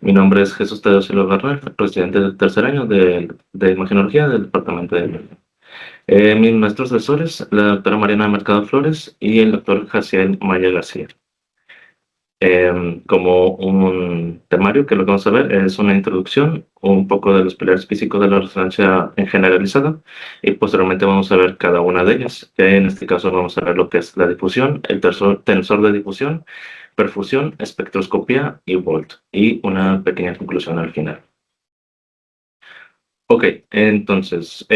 Mi nombre es Jesús Tadeo Silva Bernal, residente del tercer año de Imagenología del Departamento de Biología. Mis maestros asesores, la doctora Mariana Mercado Flores y el doctor Jaciel Maya García. Como un temario que lo que vamos a ver es una introducción, un poco de los pilares físicos de la resonancia en generalizada y posteriormente vamos a ver cada una de ellas. En este caso vamos a ver lo que es la difusión, el tensor de difusión, perfusión, espectroscopía y volt, y una pequeña conclusión al final. Ok, entonces,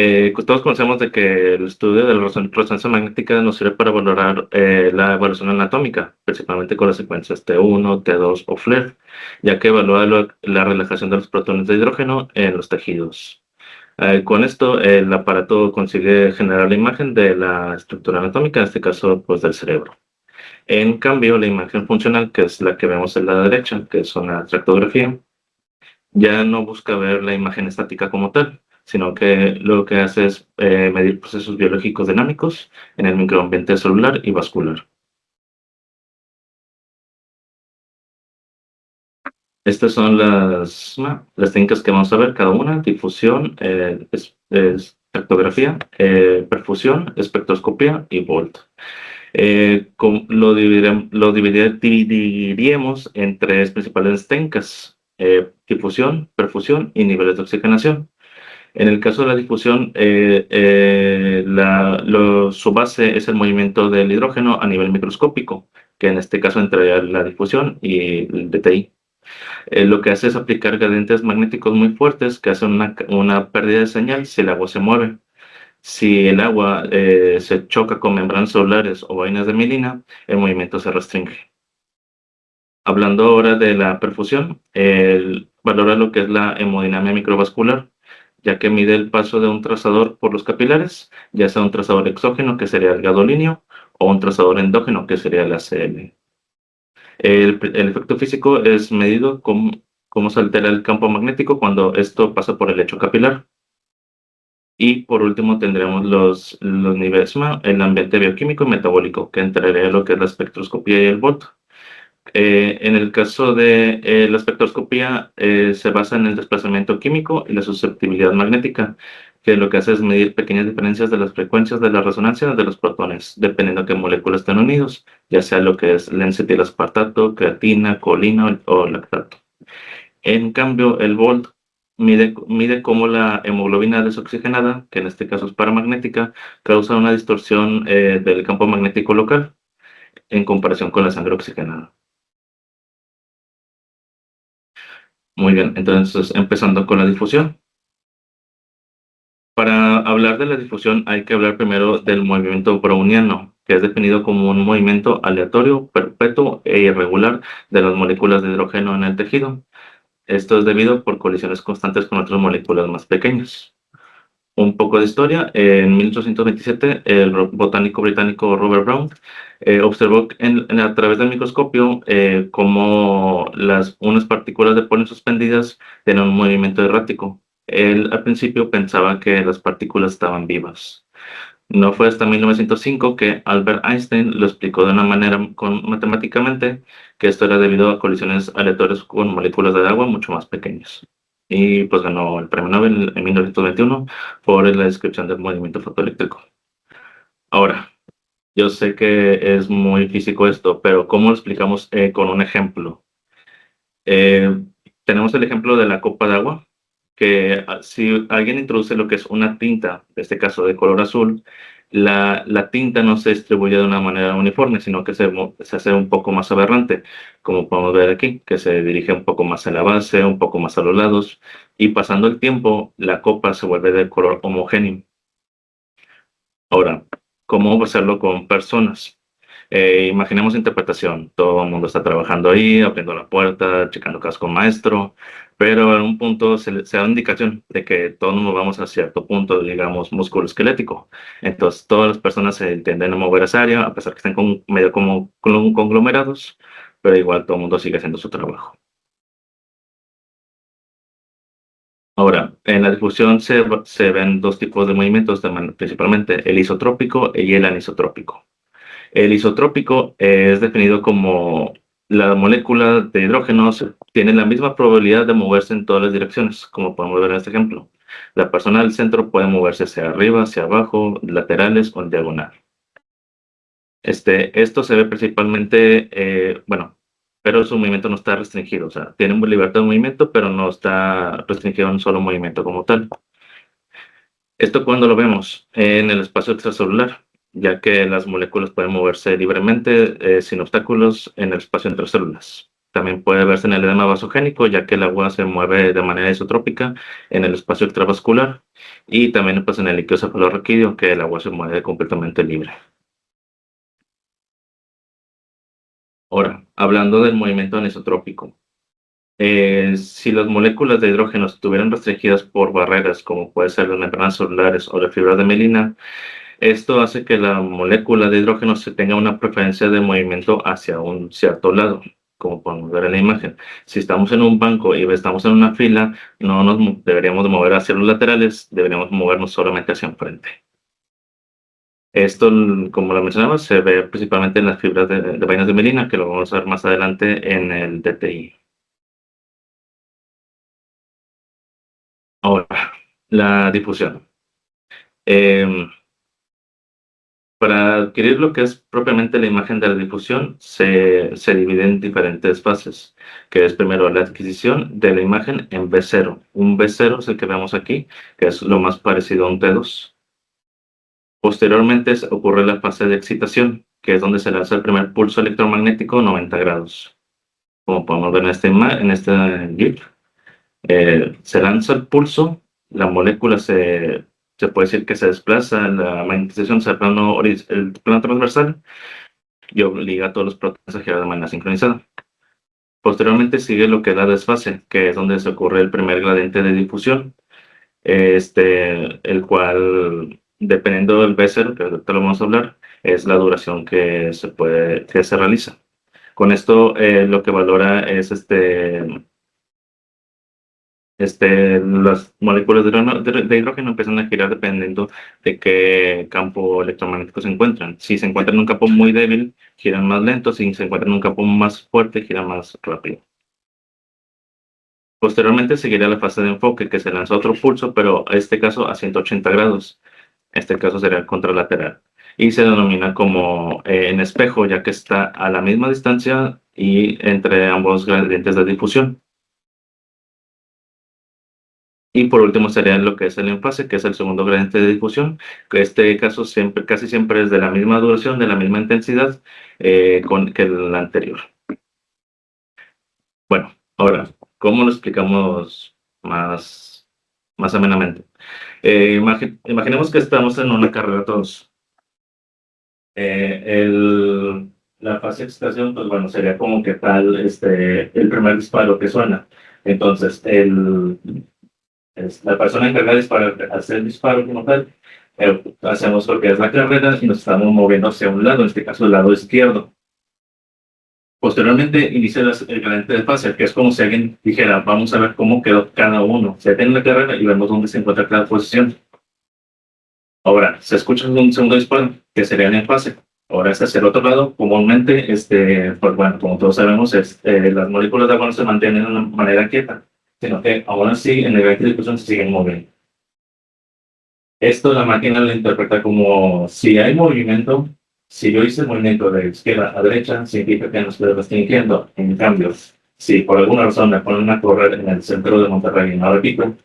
todos conocemos de que el estudio de la resonancia magnética nos sirve para valorar la evaluación anatómica, principalmente con las secuencias T1, T2 o FLIR, ya que evalúa la relajación de los protones de hidrógeno en los tejidos. Con esto, el aparato consigue generar la imagen de la estructura anatómica, en este caso, pues del cerebro. En cambio, la imagen funcional, que es la que vemos en la derecha, que es una tractografía, ya no busca ver la imagen estática como tal, sino que lo que hace es medir procesos biológicos dinámicos en el microambiente celular y vascular. Estas son las técnicas que vamos a ver, cada una: difusión, tractografía, perfusión, espectroscopía y volt. Dividiríamos en tres principales técnicas: difusión, perfusión y niveles de oxigenación. En el caso de la difusión, su base es el movimiento del hidrógeno a nivel microscópico, que en este caso entraría la difusión y el DTI. Lo que hace es aplicar gradientes magnéticos muy fuertes que hacen una pérdida de señal si el agua se mueve. Si el agua se choca con membranas celulares o vainas de mielina, el movimiento se restringe. Hablando ahora de la perfusión, valora lo que es la hemodinamia microvascular, ya que mide el paso de un trazador por los capilares, ya sea un trazador exógeno, que sería el gadolinio, o un trazador endógeno, que sería el ACL. El efecto físico es medido como cómo se altera el campo magnético cuando esto pasa por el lecho capilar. Y por último tendremos los niveles, el ambiente bioquímico y metabólico, que entraría lo que es la espectroscopía y el volt. En el caso de la espectroscopía, se basa en el desplazamiento químico y la susceptibilidad magnética, que lo que hace es medir pequeñas diferencias de las frecuencias de la resonancia de los protones, dependiendo de qué moléculas están unidos, ya sea lo que es N-acetil-aspartato, creatina, colina o lactato. En cambio, el volt mide cómo la hemoglobina desoxigenada, que en este caso es paramagnética, causa una distorsión del campo magnético local en comparación con la sangre oxigenada. Muy bien, entonces empezando con la difusión. Para hablar de la difusión hay que hablar primero del movimiento browniano, que es definido como un movimiento aleatorio, perpetuo e irregular de las moléculas de hidrógeno en el tejido. Esto es debido por colisiones constantes con otras moléculas más pequeñas. Un poco de historia: en 1827 el botánico británico Robert Brown observó a través del microscopio cómo unas partículas de polen suspendidas tenían un movimiento errático. Él al principio pensaba que las partículas estaban vivas. No fue hasta 1905 que Albert Einstein lo explicó de una manera matemáticamente, que esto era debido a colisiones aleatorias con moléculas de agua mucho más pequeñas. Y pues ganó el premio Nobel en 1921 por la descripción del movimiento fotoeléctrico. Ahora, yo sé que es muy físico esto, pero ¿cómo lo explicamos con un ejemplo? Eh, Tenemos el ejemplo de la copa de agua, que si alguien introduce lo que es una tinta, en este caso de color azul, la tinta no se distribuye de una manera uniforme, sino que se hace un poco más aberrante, como podemos ver aquí, que se dirige un poco más a la base, un poco más a los lados, y pasando el tiempo, la copa se vuelve de color homogéneo. Ahora, ¿cómo hacerlo con personas? Imaginemos interpretación: todo el mundo está trabajando ahí, abriendo la puerta, checando casos con maestro, pero en un punto se da una indicación de que todos nos vamos a cierto punto, digamos, musculoesquelético. Entonces, todas las personas se tienden a mover a esa área, a pesar que estén medio como conglomerados, pero igual todo el mundo sigue haciendo su trabajo. Ahora, en la difusión se ven dos tipos de movimientos, principalmente el isotrópico y el anisotrópico. El isotrópico es definido como La molécula de hidrógeno tiene la misma probabilidad de moverse en todas las direcciones, como podemos ver en este ejemplo. La persona del centro puede moverse hacia arriba, hacia abajo, laterales o en diagonal. Esto se ve principalmente, bueno, pero su movimiento no está restringido, o sea, tiene libertad de movimiento, pero no está restringido a un solo movimiento como tal. ¿Esto cuando lo vemos? En el espacio extracelular, ya que las moléculas pueden moverse libremente, sin obstáculos en el espacio entre células. También puede verse en el edema vasogénico, ya que el agua se mueve de manera isotrópica en el espacio extravascular, y también pues, en el líquido cefalorraquídeo, que el agua se mueve completamente libre. Ahora, hablando del movimiento anisotrópico, si las moléculas de hidrógeno estuvieran restringidas por barreras, como puede ser las membranas celulares o las fibras de mielina, esto hace que la molécula de hidrógeno se tenga una preferencia de movimiento hacia un cierto lado, como podemos ver en la imagen. Si estamos en un banco y estamos en una fila, no nos deberíamos mover hacia los laterales, deberíamos movernos solamente hacia enfrente. Esto, como lo mencionaba, se ve principalmente en las fibras de vainas de mielina, que lo vamos a ver más adelante en el DTI. Ahora, la difusión. Em, Para adquirir lo que es propiamente la imagen de la difusión, se divide en diferentes fases, que es primero la adquisición de la imagen en V0. Un V0 es el que vemos aquí, que es lo más parecido a un T2. Posteriormente ocurre la fase de excitación, que es donde se lanza el primer pulso electromagnético 90 grados. Como podemos ver en este GIF, se lanza el pulso, la molécula se puede decir que se desplaza, la magnetización hacia el plano transversal y obliga a todos los protones a girar de manera sincronizada. Posteriormente sigue lo que es la desfase, que es donde se ocurre el primer gradiente de difusión, el cual, dependiendo del Bessel, que ahorita lo vamos a hablar, es la duración que se realiza. Con esto lo que valora es las moléculas de hidrógeno empiezan a girar dependiendo de qué campo electromagnético se encuentran. Si se encuentran en un campo muy débil, giran más lento; si se encuentran en un campo más fuerte, giran más rápido. Posteriormente seguiría la fase de enfoque, que se lanza otro pulso, pero en este caso a 180 grados. Este caso sería el contralateral. Y se denomina como en espejo, ya que está a la misma distancia y entre ambos gradientes de difusión. Y por último sería lo que es el enfase, que es el segundo gradiente de difusión, que este caso casi siempre es de la misma duración, de la misma intensidad que el anterior. Bueno, ahora, ¿cómo lo explicamos más amenamente? Imaginemos que estamos en una carrera todos. La fase de excitación, pues bueno, sería como que tal el primer disparo que suena. Entonces, la persona encargada de disparar, hacer el disparo como tal, hacemos lo que es la carrera y nos estamos moviendo hacia un lado, en este caso el lado izquierdo. Posteriormente inicia el gradiente de fase, que es como si alguien dijera, vamos a ver cómo quedó cada uno. Se detiene la carrera y vemos dónde se encuentra cada posición. Ahora, se escucha un segundo disparo, que sería en fase. Ahora, hacia el otro lado, comúnmente, pues bueno, como todos sabemos, las moléculas de agua no se mantienen de una manera quieta, sino que aún así en el gradiente de difusión se siguen moviendo. Esto la máquina lo interpreta como si hay movimiento, si yo hice el movimiento de izquierda a derecha, significa que no estoy restringiendo. En cambio, si por alguna razón me ponen a correr en el centro de Monterrey y no repito,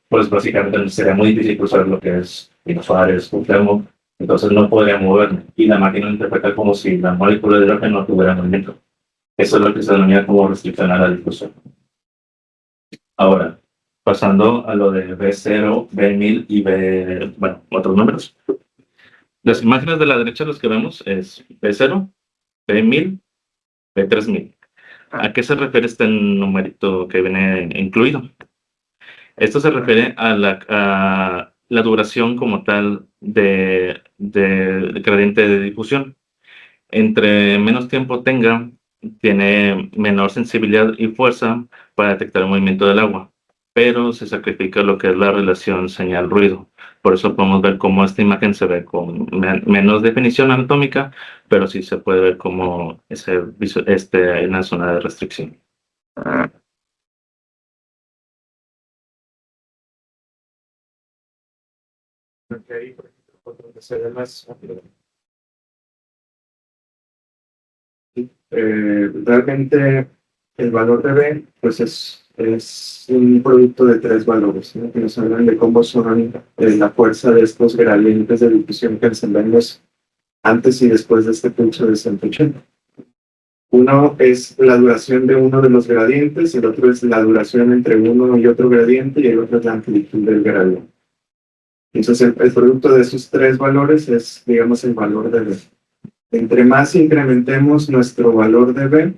pues básicamente sería muy difícil cruzar lo que es Pino Suárez, Cuauhtémoc, entonces no podría moverme. Y la máquina lo interpreta como si la molécula de hidrógeno no tuviera movimiento. Eso es lo que se denomina como restricción a la difusión. Ahora, pasando a lo de B0, B1000 y bueno, otros números. Las imágenes de la derecha, los que vemos, es B0, B1000, B3000. ¿A qué se refiere este numerito que viene incluido? Esto se refiere a la duración como tal de gradiente de difusión. Entre menos tiempo tenga, tiene menor sensibilidad y fuerza para detectar el movimiento del agua, pero se sacrifica lo que es la relación señal-ruido. Por eso podemos ver cómo esta imagen se ve con menos definición anatómica, pero sí se puede ver cómo hay una zona de restricción. Ok, por ejemplo, donde se ve más realmente el valor de B pues es un producto de tres valores, ¿no? Que nos hablan de cómo son la fuerza de estos gradientes de difusión que encendemos antes y después de este pulso de 180. Uno es la duración de uno de los gradientes, el otro es la duración entre uno y otro gradiente y el otro es la amplitud del gradiente. Entonces el producto de esos tres valores es, digamos, el valor de B. Entre más incrementemos nuestro valor de B,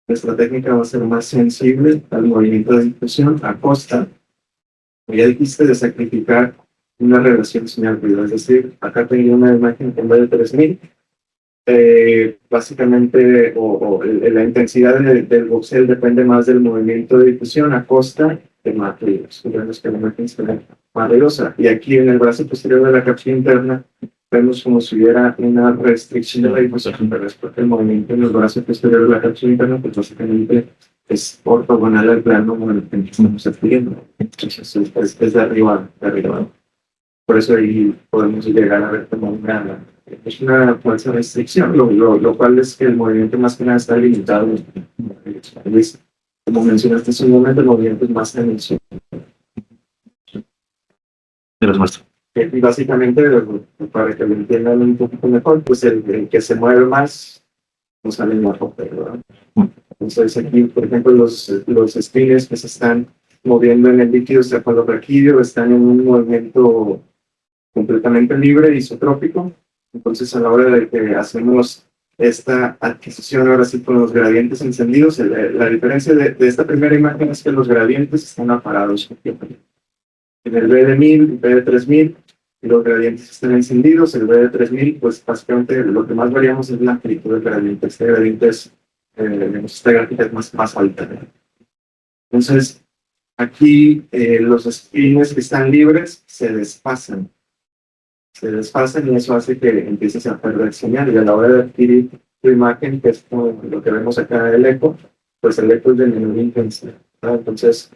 nuestra técnica va a ser más sensible al movimiento de difusión a costa, como ya dijiste, de sacrificar una relación señal-ruido. Es decir, acá tengo una imagen en vez de 3000, básicamente, la intensidad del voxel depende más del movimiento de difusión a costa de más ruidos. Vemos que la imagen se ve más ruidosa. Y aquí en el brazo posterior de la cápsula interna vemos como si hubiera una restricción de la difusión, pero es porque el movimiento en el brazo posterior de la cápsula interna, pues básicamente es ortogonal al plano con el que estamos adquiriendo. Entonces es de arriba, de arriba. Por eso ahí podemos llegar a ver como es una falsa restricción, lo cual es que el movimiento más que nada está limitado. Como mencionaste hace un momento, el movimiento es más tendencioso. Y los muestro. Y básicamente, para que lo entiendan un poquito mejor, pues el que se mueve más no sale mejor, ¿verdad? Entonces aquí, por ejemplo, los espines que se están moviendo en el líquido cefalorraquídeo están en un movimiento completamente libre, isotrópico. Entonces, a la hora de que hacemos esta adquisición ahora sí con los gradientes encendidos, la diferencia de esta primera imagen es que los gradientes están aparados. En el B de 1000, B de 3000, los gradientes están encendidos. El B de 3000, pues básicamente lo que más variamos es la amplitud del gradiente. Este gradiente es, esta gráfica es más alta. Entonces, aquí los espines que están libres se desfasan y eso hace que empieces a perder señal. Y a la hora de adquirir tu imagen, que es como lo que vemos acá del eco, pues el eco es de menor intensidad, ¿verdad? Entonces,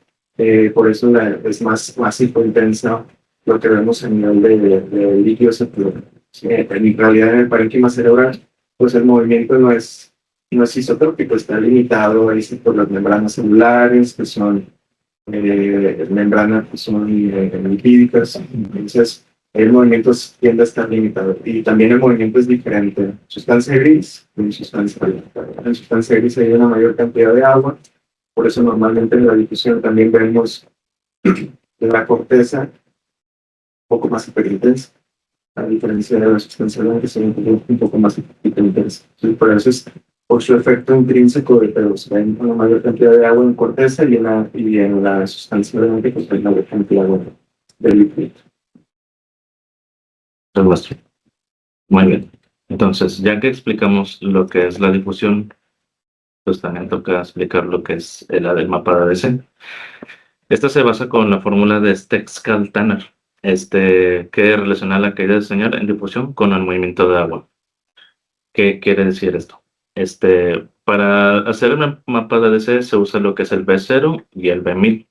por eso es más intensa lo que vemos a nivel de líquido cerebral. En realidad, en el parénquima cerebral, pues el movimiento no es isotrópico, está limitado ahí sí por las membranas celulares, que son membranas que son lipídicas. Entonces, el movimiento tiende a estar limitado. Y también el movimiento es diferente. Sustancia gris y sustancia blanca. En sustancia gris hay una mayor cantidad de agua. Por eso normalmente en la difusión también vemos la corteza un poco más hiperintensa. A diferencia de la sustancia blanca, que es un poco más hiperintensa. Por eso es por su efecto intrínseco de que se hay una mayor cantidad de agua en corteza y en la sustancia blanca pues hay mayor cantidad de líquido. Los muestro. Muy bien. Entonces, ya que explicamos lo que es la difusión, pues también toca explicar lo que es el mapa de ADC. Esta se basa con la fórmula de Stexcal-Tanner, que relaciona la caída de señal en difusión con el movimiento de agua. ¿Qué quiere decir esto? Para hacer un mapa de ADC se usa lo que es el B0 y el B1000.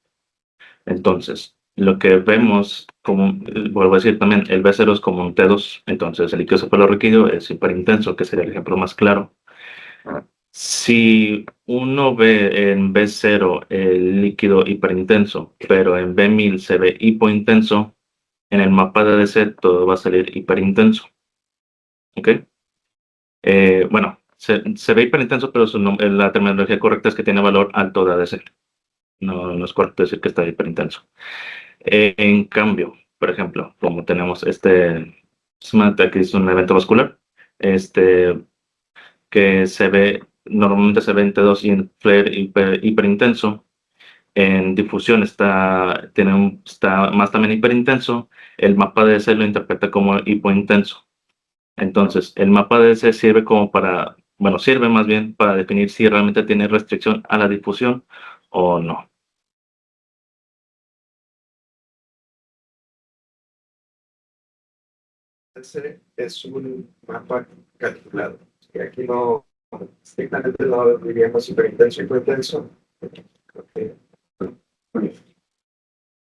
Entonces, lo que vemos, como vuelvo a decir también, el B0 es como un T2, entonces el líquido cefalorraquídeo es hiperintenso, que sería el ejemplo más claro. Si uno ve en B0 el líquido hiperintenso, pero en B1000 se ve hipointenso, en el mapa de ADC todo va a salir hiperintenso. ¿Ok? Bueno, se ve hiperintenso, pero la terminología correcta es que tiene valor alto de ADC. No es correcto decir que está hiperintenso. En cambio, por ejemplo, como tenemos SMAT, que es un evento vascular, que normalmente se ve en T2 y en flare hiperintenso, en difusión está más también hiperintenso, el mapa de DC lo interpreta como hipointenso. Entonces, el mapa de DC sirve más bien para definir si realmente tiene restricción a la difusión o no. Ese es un mapa calculado. Y aquí no, estrictamente no diríamos superintenso y hipotenso. Porque, bueno,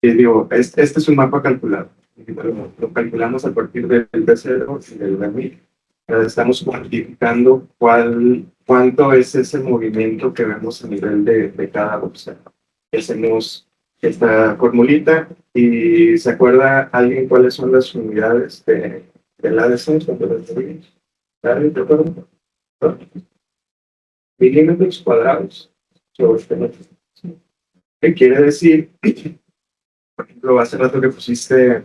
y digo, este es un mapa calculado. Y lo calculamos a partir del B0 y del B1000. Estamos cuantificando cuánto es ese movimiento que vemos a nivel de cada observador. Hacemos esta formulita y ¿se acuerda alguien cuáles son las unidades del ADC? ¿Cuánto las dividimos? ¿Alguien te acuerda? ¿No? Milímetros cuadrados sobre este metro. ¿Qué quiere decir? Por ejemplo, hace rato que pusiste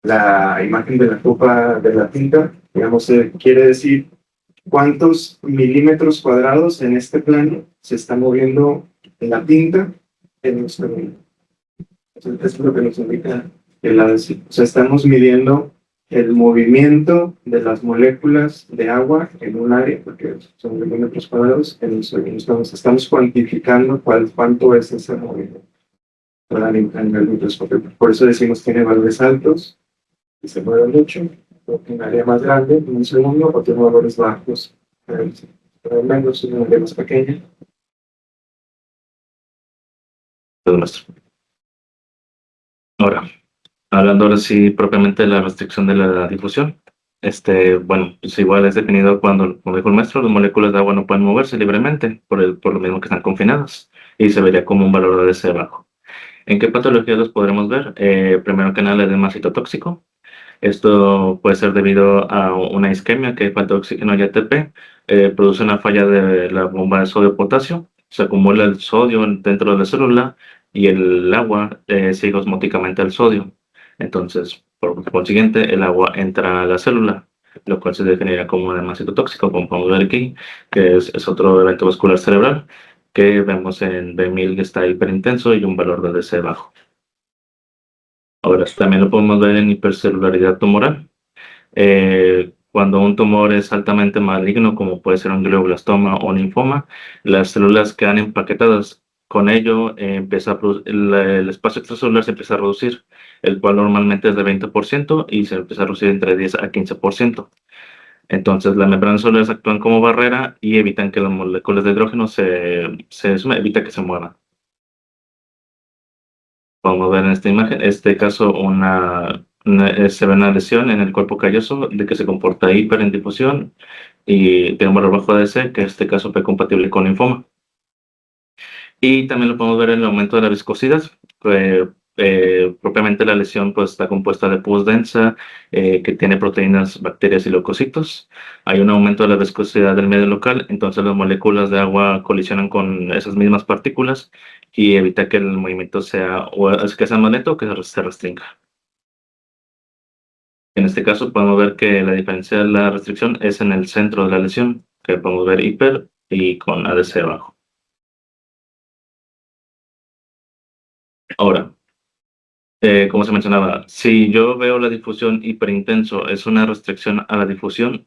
la imagen de la copa de la tinta, digamos, quiere decir cuántos milímetros cuadrados en este plano se está moviendo la tinta en nuestro mundo. Entonces, eso es lo que nos indica el ADC. O sea, estamos midiendo el movimiento de las moléculas de agua en un área, porque son milímetros cuadrados, estamos cuantificando cuánto es ese movimiento. En el microscopio. Por eso decimos que tiene valores altos y se mueve mucho, porque en un área más grande, en un segundo, o tiene valores bajos, menos en un área más pequeña. Ahora, hablando ahora sí propiamente de la restricción de la difusión, bueno, pues igual es definido cuando, como dijo el maestro, las moléculas de agua no pueden moverse libremente por lo mismo que están confinadas y se vería como un valor de ese bajo. ¿En qué patologías los podremos ver? Primero que nada, el edema citotóxico. Esto puede ser debido a una isquemia, que falta de oxígeno y ATP, produce una falla de la bomba de sodio-potasio, se acumula el sodio dentro de la célula y el agua sigue osmóticamente al sodio. Entonces, por consiguiente, el agua entra a la célula, lo cual se definiría como un edema citotóxico, como podemos ver aquí, que es otro evento vascular cerebral, que vemos en B1000 que está hiperintenso y un valor de DC bajo. Ahora, también lo podemos ver en hipercelularidad tumoral. Cuando un tumor es altamente maligno, como puede ser un glioblastoma o linfoma, las células quedan empaquetadas. Con ello, el espacio extracelular se empieza a reducir, el cual normalmente es de 20% y se empieza a reducir entre 10 a 15%. Entonces, las membranas celulares actúan como barrera y evitan que las moléculas de hidrógeno evita que se muevan. Podemos ver en esta imagen, este caso, se ve una lesión en el cuerpo calloso de que se comporta hiper en difusión y tiene un valor bajo de C, que en este caso fue compatible con linfoma. Y también lo podemos ver en el aumento de la viscosidad. Propiamente la lesión pues, está compuesta de pus densa, que tiene proteínas, bacterias y leucocitos. Hay un aumento de la viscosidad del medio local, entonces las moléculas de agua colisionan con esas mismas partículas y evita que el movimiento sea, o es que sea más lento o que se restrinja. En este caso podemos ver que la diferencia de la restricción es en el centro de la lesión, que podemos ver hiper y con ADC abajo. Ahora, como se mencionaba, si yo veo la difusión hiperintenso, ¿es una restricción a la difusión?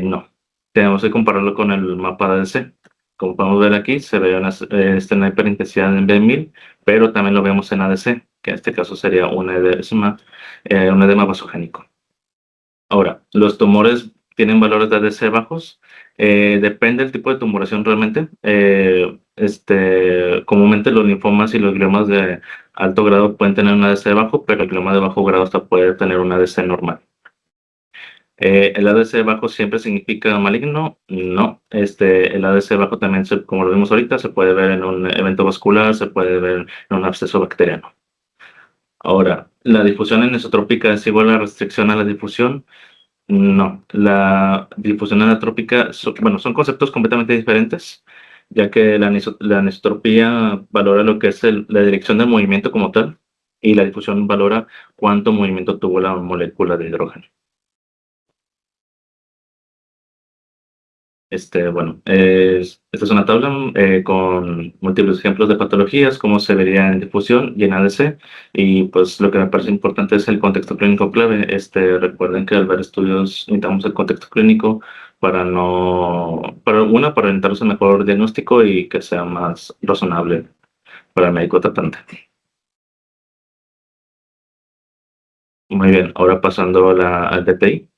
No. Tenemos que compararlo con el mapa de ADC. Como podemos ver aquí, se ve una hiperintensidad en B1000, pero también lo vemos en ADC, que en este caso sería un edema vasogénico. Ahora, los tumores tienen valores de ADC bajos. Depende del tipo de tumoración realmente. Comúnmente los linfomas y los gliomas de alto grado pueden tener un ADC bajo, pero el glioma de bajo grado hasta puede tener un ADC normal. ¿El ADC bajo siempre significa maligno? No. El ADC bajo también, como lo vimos ahorita, se puede ver en un evento vascular, se puede ver en un absceso bacteriano. Ahora, ¿la difusión anisotrópica es igual a restricción a la difusión? No, la difusión anatrópica, son conceptos completamente diferentes, ya que la anisotropía valora lo que es la dirección del movimiento como tal, y la difusión valora cuánto movimiento tuvo la molécula de hidrógeno. Esta es una tabla con múltiples ejemplos de patologías, cómo se vería en difusión y en ADC, y pues lo que me parece importante es el contexto clínico clave. Recuerden que al ver estudios necesitamos el contexto clínico para orientarnos a mejor diagnóstico y que sea más razonable para el médico tratante. Muy bien, ahora pasando al DTI.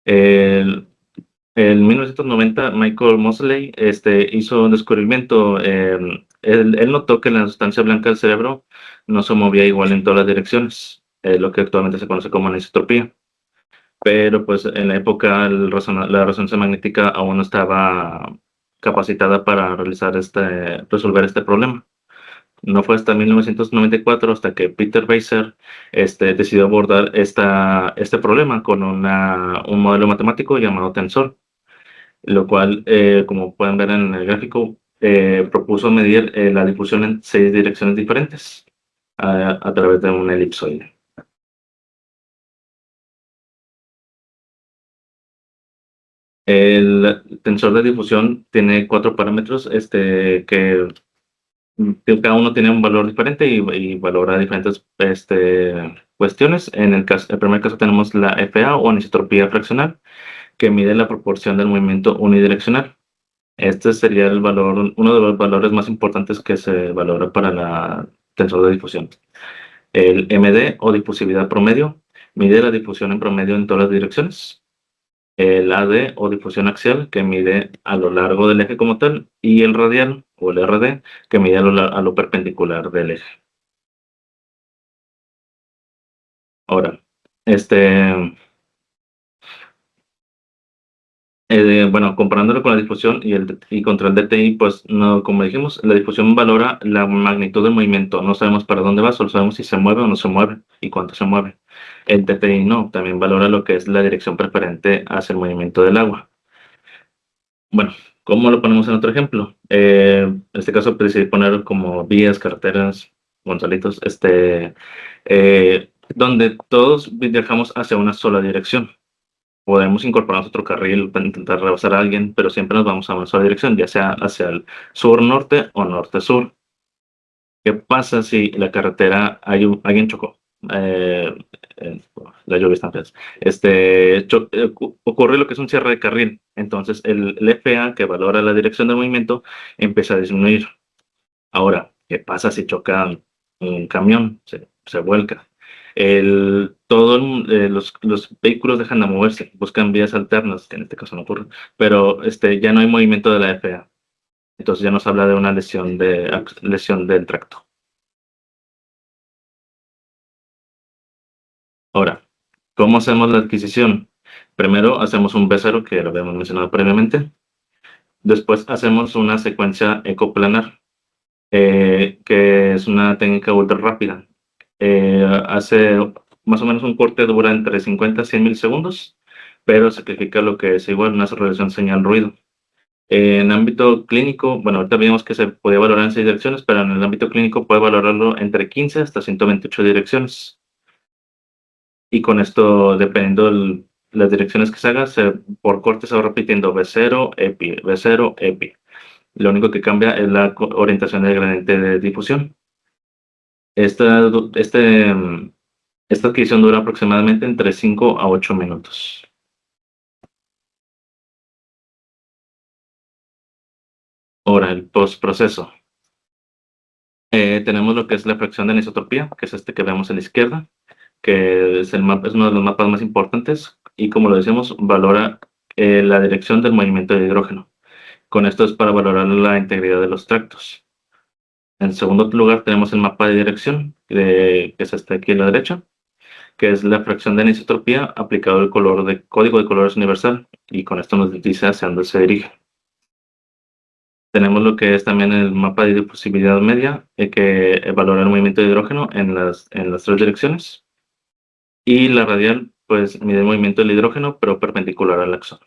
El, en 1990, Michael Moseley hizo un descubrimiento. Él notó que la sustancia blanca del cerebro no se movía igual en todas las direcciones, lo que actualmente se conoce como anisotropía. Pero pues en la época la resonancia magnética aún no estaba capacitada para resolver este problema. No fue hasta 1994 hasta que Peter Weiser decidió abordar este problema con un modelo matemático llamado tensor, lo cual, como pueden ver en el gráfico, propuso medir la difusión en 6 direcciones diferentes a través de un elipsoide. El tensor de difusión tiene 4 parámetros que cada uno tiene un valor diferente y valora diferentes cuestiones. El primer caso tenemos la FA o anisotropía fraccional, que mide la proporción del movimiento unidireccional. Este sería uno de los valores más importantes que se valora para la tensor de difusión. El MD o difusividad promedio mide la difusión en promedio en todas las direcciones. El AD o difusión axial, que mide a lo largo del eje como tal, y el radial o el RD, que mide a lo perpendicular del eje. Ahora, bueno, comparándolo con la difusión y contra el DTI, pues no, como dijimos, la difusión valora la magnitud del movimiento. No sabemos para dónde va, solo sabemos si se mueve o no se mueve y cuánto se mueve. El DTI no, también valora lo que es la dirección preferente hacia el movimiento del agua. Bueno, ¿cómo lo ponemos en otro ejemplo? En este caso decidí poner como vías, carreteras, Gonzalitos, donde todos viajamos hacia una sola dirección. Podemos incorporar otro carril para intentar rebasar a alguien, pero siempre nos vamos a una sola dirección, ya sea hacia el sur-norte o norte-sur. ¿Qué pasa si la carretera, alguien chocó? Eh, la lluvia está fea. Ocurre lo que es un cierre de carril. Entonces, el FA, que valora la dirección del movimiento, empieza a disminuir. Ahora, ¿qué pasa si choca un camión? Se vuelca. Los vehículos dejan de moverse, buscan vías alternas, que en este caso no ocurre, pero ya no hay movimiento de la FA. Entonces ya nos habla de una lesión del tracto. Ahora, ¿cómo hacemos la adquisición? Primero hacemos un B0, que lo habíamos mencionado previamente. Después hacemos una secuencia ecoplanar, que es una técnica ultra rápida. Hace más o menos un corte dura entre 50 a 100 milisegundos, pero sacrifica lo que es igual una relación señal-ruido. En ámbito clínico, bueno, ahorita vimos que se podía valorar en 6 direcciones, pero en el ámbito clínico puede valorarlo entre 15 hasta 128 direcciones. Y con esto, dependiendo de las direcciones que se haga, por corte se va repitiendo B0, EPI, B0, EPI. Lo único que cambia es la orientación del gradiente de difusión. Esta, este, esta adquisición dura aproximadamente entre 5 a 8 minutos. Ahora, el postproceso. Tenemos lo que es la fracción de anisotropía, que es este que vemos a la izquierda, que es es uno de los mapas más importantes y, como lo decimos, valora la dirección del movimiento de hidrógeno. Con esto es para valorar la integridad de los tractos. En segundo lugar tenemos el mapa de dirección, que es este aquí a la derecha, que es la fracción de anisotropía aplicado al código de colores universal, y con esto nos dice hacia dónde se dirige. Tenemos lo que es también el mapa de difusividad media, que valora el movimiento de hidrógeno en las 3 direcciones. Y la radial, pues mide el movimiento del hidrógeno, pero perpendicular al axón.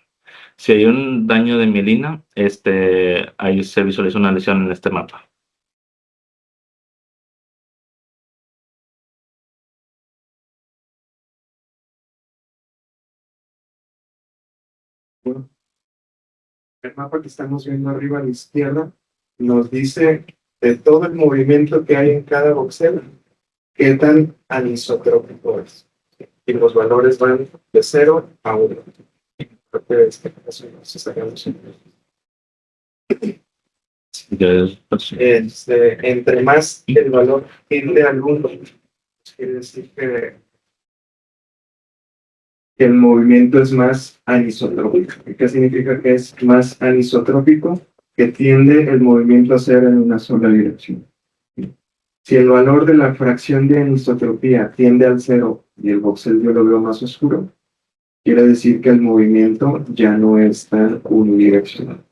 Si hay un daño de mielina, ahí se visualiza una lesión en este mapa. Bueno, el mapa que estamos viendo arriba a la izquierda nos dice de todo el movimiento que hay en cada voxel, qué tan anisotrópico es. Y los valores van de 0 a 1. Creo que este caso nos sacamos entre más el valor tiende al 1, Quiere decir que el movimiento es más anisotrópico. ¿Qué significa que es más anisotrópico? Que tiende el movimiento a ser en una sola dirección. Si el valor de la fracción de anisotropía tiende al cero y el voxel yo lo veo más oscuro, quiere decir que el movimiento ya no es tan unidireccional.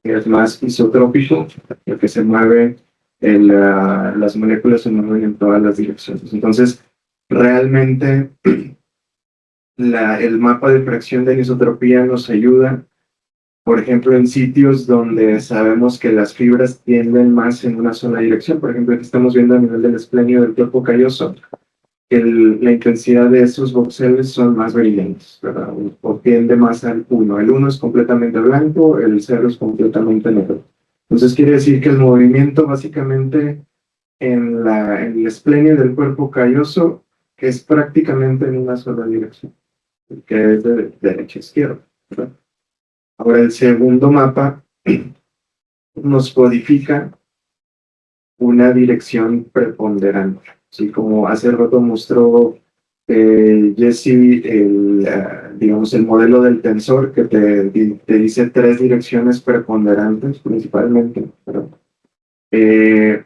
Es más isotrópico, el que se mueve, las moléculas se mueven en todas las direcciones. Entonces, realmente el mapa de fracción de anisotropía nos ayuda, por ejemplo, en sitios donde sabemos que las fibras tienden más en una sola dirección. Por ejemplo, aquí estamos viendo a nivel del esplenio del cuerpo calloso, que la intensidad de esos voxeles son más brillantes, ¿verdad? O tiende más al 1. El 1 es completamente blanco, el 0 es completamente negro. Entonces quiere decir que el movimiento básicamente en el esplenio del cuerpo calloso es prácticamente en una sola dirección, que es de derecha a izquierda, ¿verdad? Ahora el segundo mapa nos codifica una dirección preponderante. Así como hace rato mostró Jesse, digamos, el modelo del tensor que te dice tres direcciones preponderantes principalmente. ¿Verdad? Eh,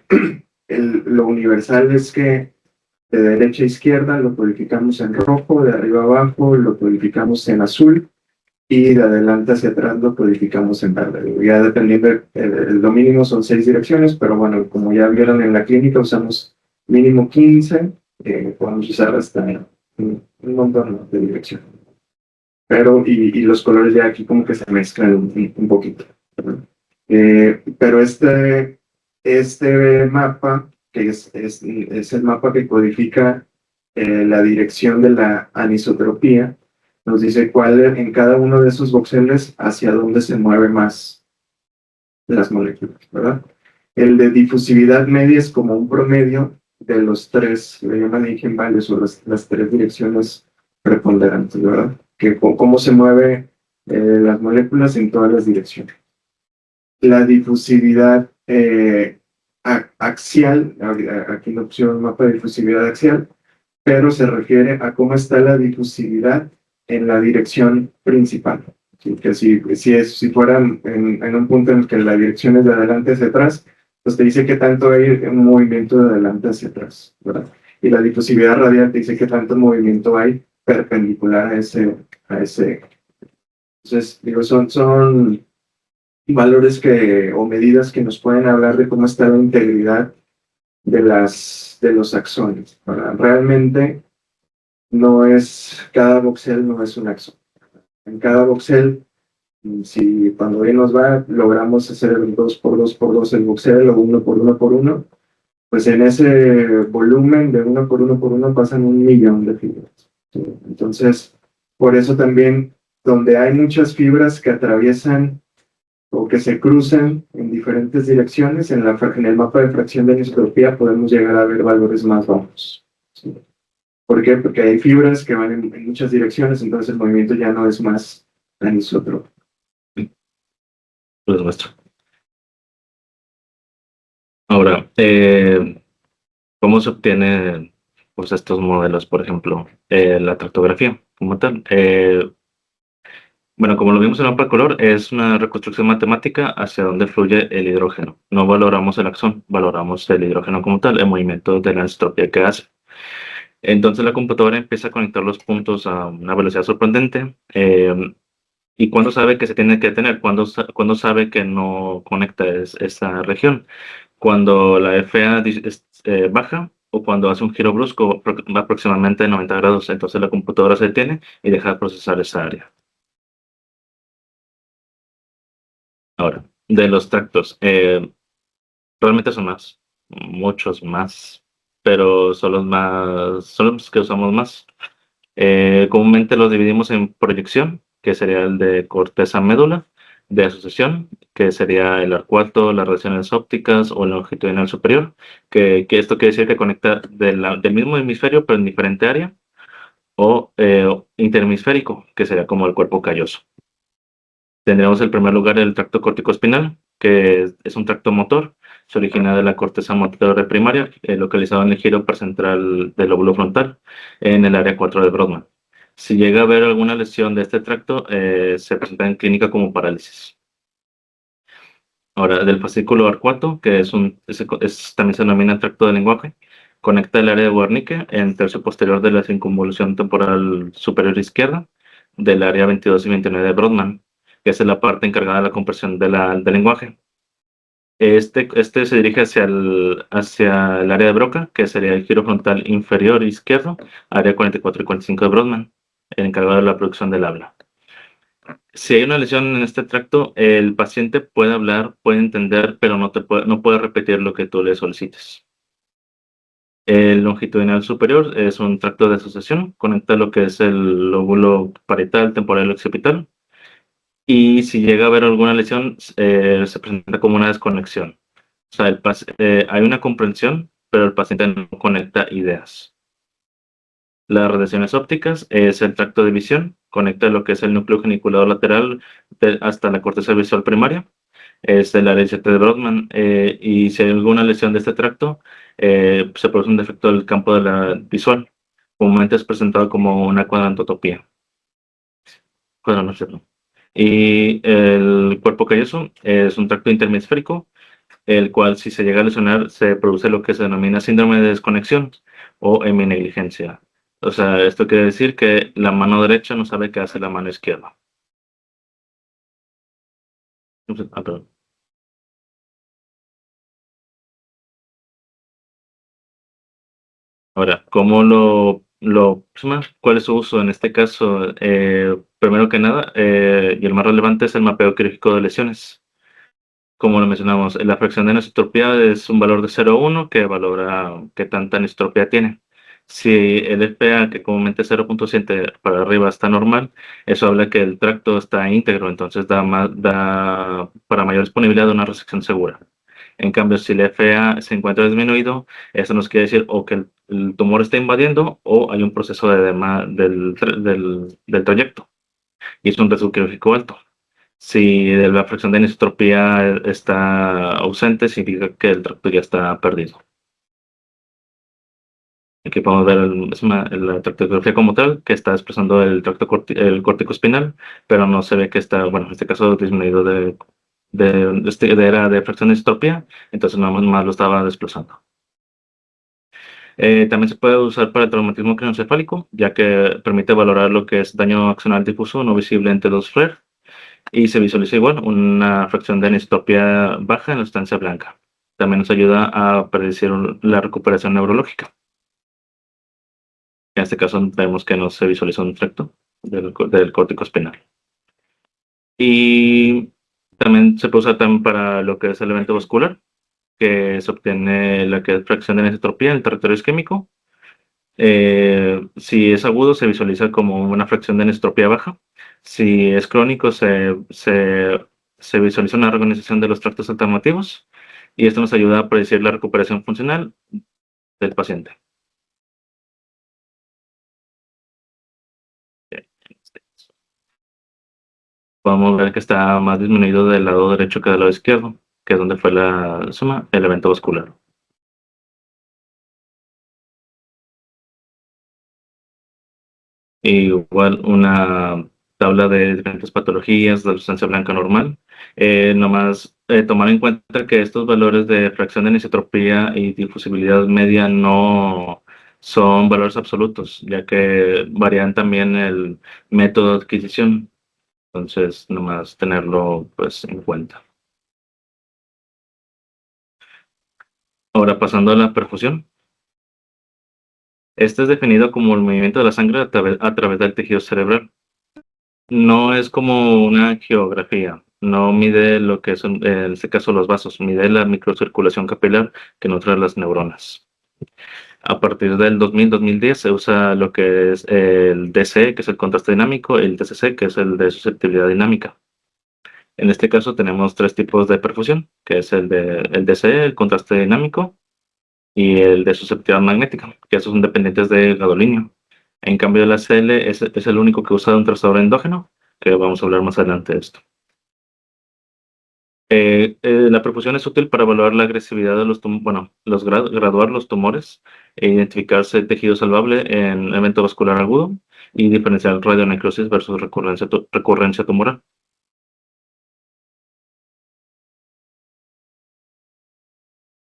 lo universal es que de derecha a izquierda lo codificamos en rojo, de arriba a abajo lo codificamos en azul y de adelante hacia atrás lo codificamos en verde. Ya dependiendo, lo mínimo son 6 direcciones, pero bueno, como ya vieron en la clínica, usamos mínimo 15, podemos usar hasta un montón de direcciones. Pero, y los colores ya aquí como que se mezclan un poquito. Pero este mapa, que es el mapa que codifica la dirección de la anisotropía, nos dice cuál en cada uno de esos voxeles hacia dónde se mueve más las moléculas, ¿verdad? El de difusividad media es como un promedio de los tres, le llaman eigenvalues o las tres direcciones preponderantes, ¿verdad? Que cómo se mueve las moléculas en todas las direcciones. La difusividad axial, aquí la opción mapa de difusividad axial, pero se refiere a cómo está la difusividad en la dirección principal. ¿Sí? Que si fuera en un punto en el que la dirección es de adelante hacia atrás, pues te dice qué tanto hay un movimiento de adelante hacia atrás, ¿verdad? Y la difusividad radial te dice qué tanto movimiento hay perpendicular a ese. Entonces, digo, son valores o medidas que nos pueden hablar de cómo está la integridad de los axones. ¿Verdad? Realmente, cada voxel no es un axón. En cada voxel, si cuando bien nos va, logramos hacer el 2 por 2 por 2 el voxel o 1 por 1 por 1, pues en ese volumen de 1 por 1 por 1 pasan 1.000.000 de fibras. ¿Sí? Entonces, por eso también, donde hay muchas fibras que atraviesan o que se cruzan en diferentes direcciones, en el mapa de fracción de anisotropía podemos llegar a ver valores más bajos. ¿Sí? ¿Por qué? Porque hay fibras que van en muchas direcciones, entonces el movimiento ya no es más anisotrópico. Pues muestro. Ahora, ¿cómo se obtienen pues, estos modelos? Por ejemplo, la tractografía como tal. Bueno, como lo vimos en el mapa de color, es una reconstrucción matemática hacia dónde fluye el hidrógeno. No valoramos el axón, valoramos el hidrógeno como tal, el movimiento de la anisotropía que hace. Entonces la computadora empieza a conectar los puntos a una velocidad sorprendente. ¿Y cuándo sabe que se tiene que detener? ¿Cuándo sabe que no conecta esa región? Cuando la FA baja o cuando hace un giro brusco aproximadamente 90 grados. Entonces la computadora se detiene y deja de procesar esa área. Ahora, de los tractos, realmente son más, muchos más, pero son los que usamos más. Comúnmente los dividimos en proyección, que sería el de corteza médula, de asociación, que sería el arcuato, las relaciones ópticas o el longitudinal superior, que esto quiere decir que conecta del mismo hemisferio pero en diferente área, o interhemisférico, que sería como el cuerpo calloso. Tendríamos el primer lugar el tracto corticoespinal, que es un tracto motor, Se origina de la corteza motora primaria, localizada en el giro paracentral del lóbulo frontal, en el área 4 de Brodmann. Si llega a haber alguna lesión de este tracto, se presenta en clínica como parálisis. Ahora, del fascículo arcuato, que también se denomina tracto del lenguaje, conecta el área de Wernicke en tercio posterior de la circunvolución temporal superior izquierda del área 22 y 29 de Brodmann, que es la parte encargada de la compresión del lenguaje. Este se dirige hacia el área de Broca, que sería el giro frontal inferior izquierdo, área 44 y 45 de Brodmann, el encargado de la producción del habla. Si hay una lesión en este tracto, el paciente puede hablar, puede entender, pero no puede repetir lo que tú le solicites. El longitudinal superior es un tracto de asociación, conecta lo que es el lóbulo parietal, temporal y occipital. Y si llega a haber alguna lesión, se presenta como una desconexión. O sea, hay una comprensión, pero el paciente no conecta ideas. Las radiaciones ópticas es el tracto de visión, conecta lo que es el núcleo geniculado lateral hasta la corteza visual primaria, es el área 7 de Brodmann, y si hay alguna lesión de este tracto, se produce un defecto del campo de la visual, comúnmente es presentado como una cuadrantotopía. Cuadranocefalo. Y el cuerpo calloso es un tracto interhemisférico, el cual si se llega a lesionar se produce lo que se denomina síndrome de desconexión o heminegligencia. O sea, esto quiere decir que la mano derecha no sabe qué hace la mano izquierda. Perdón. Ahora, ¿cuál es su uso en este caso? Primero que nada, y el más relevante es el mapeo quirúrgico de lesiones. Como lo mencionamos, la fracción de anisotropía es un valor de 0,1 que valora qué tanta anisotropía tiene. Si el FPA, que comúnmente es 0,7 para arriba, está normal, eso habla que el tracto está íntegro, entonces da para mayor disponibilidad de una resección segura. En cambio, si el FA se encuentra disminuido, eso nos quiere decir o que el tumor está invadiendo o hay un proceso del trayecto y es un riesgo quirúrgico alto. Si la fracción de anisotropía está ausente, significa que el tracto ya está perdido. Aquí podemos ver la tractografía como tal, que está expresando el córtico espinal, pero no se ve que está, bueno, en este caso disminuido era de fracción de anisotropía, entonces nada más lo estaba desplazando. También se puede usar para el traumatismo craneoencefálico, ya que permite valorar lo que es daño axonal difuso no visible entre dos flares. Y se visualiza igual una fracción de anisotropía baja en la sustancia blanca. También nos ayuda a predecir la recuperación neurológica. En este caso vemos que no se visualiza un tracto del córtico espinal. Y también se puede usar también para lo que es el evento vascular, que se obtiene la que es fracción de anisotropía en el territorio isquémico. Si es agudo, se visualiza como una fracción de anisotropía baja. Si es crónico, se visualiza una reorganización de los tractos alternativos y esto nos ayuda a predecir la recuperación funcional del paciente. Podemos ver que está más disminuido del lado derecho que del lado izquierdo, que es donde fue el evento vascular. Igual una tabla de diferentes patologías de la sustancia blanca normal. Nomás tomar en cuenta que estos valores de fracción de anisotropía y difusibilidad media no son valores absolutos, ya que varían también el método de adquisición. Entonces, nomás tenerlo pues en cuenta. Ahora pasando a la perfusión. Este es definido como el movimiento de la sangre a través del tejido cerebral. No es como una geografía, no mide lo que son, en este caso, los vasos, mide la microcirculación capilar que nutre las neuronas. A partir del 2000-2010 se usa lo que es el DCE, que es el contraste dinámico, y el DCC, que es el de susceptibilidad dinámica. En este caso tenemos tres tipos de perfusión, que es el DCE, el contraste dinámico, y el de susceptibilidad magnética, que esos son dependientes del gadolinio. En cambio, la CL es el único que usa un trazador endógeno, que vamos a hablar más adelante de esto. La perfusión es útil para evaluar la agresividad de graduar los tumores e identificarse tejido salvable en evento vascular agudo y diferenciar radionecrosis versus recurrencia tumoral.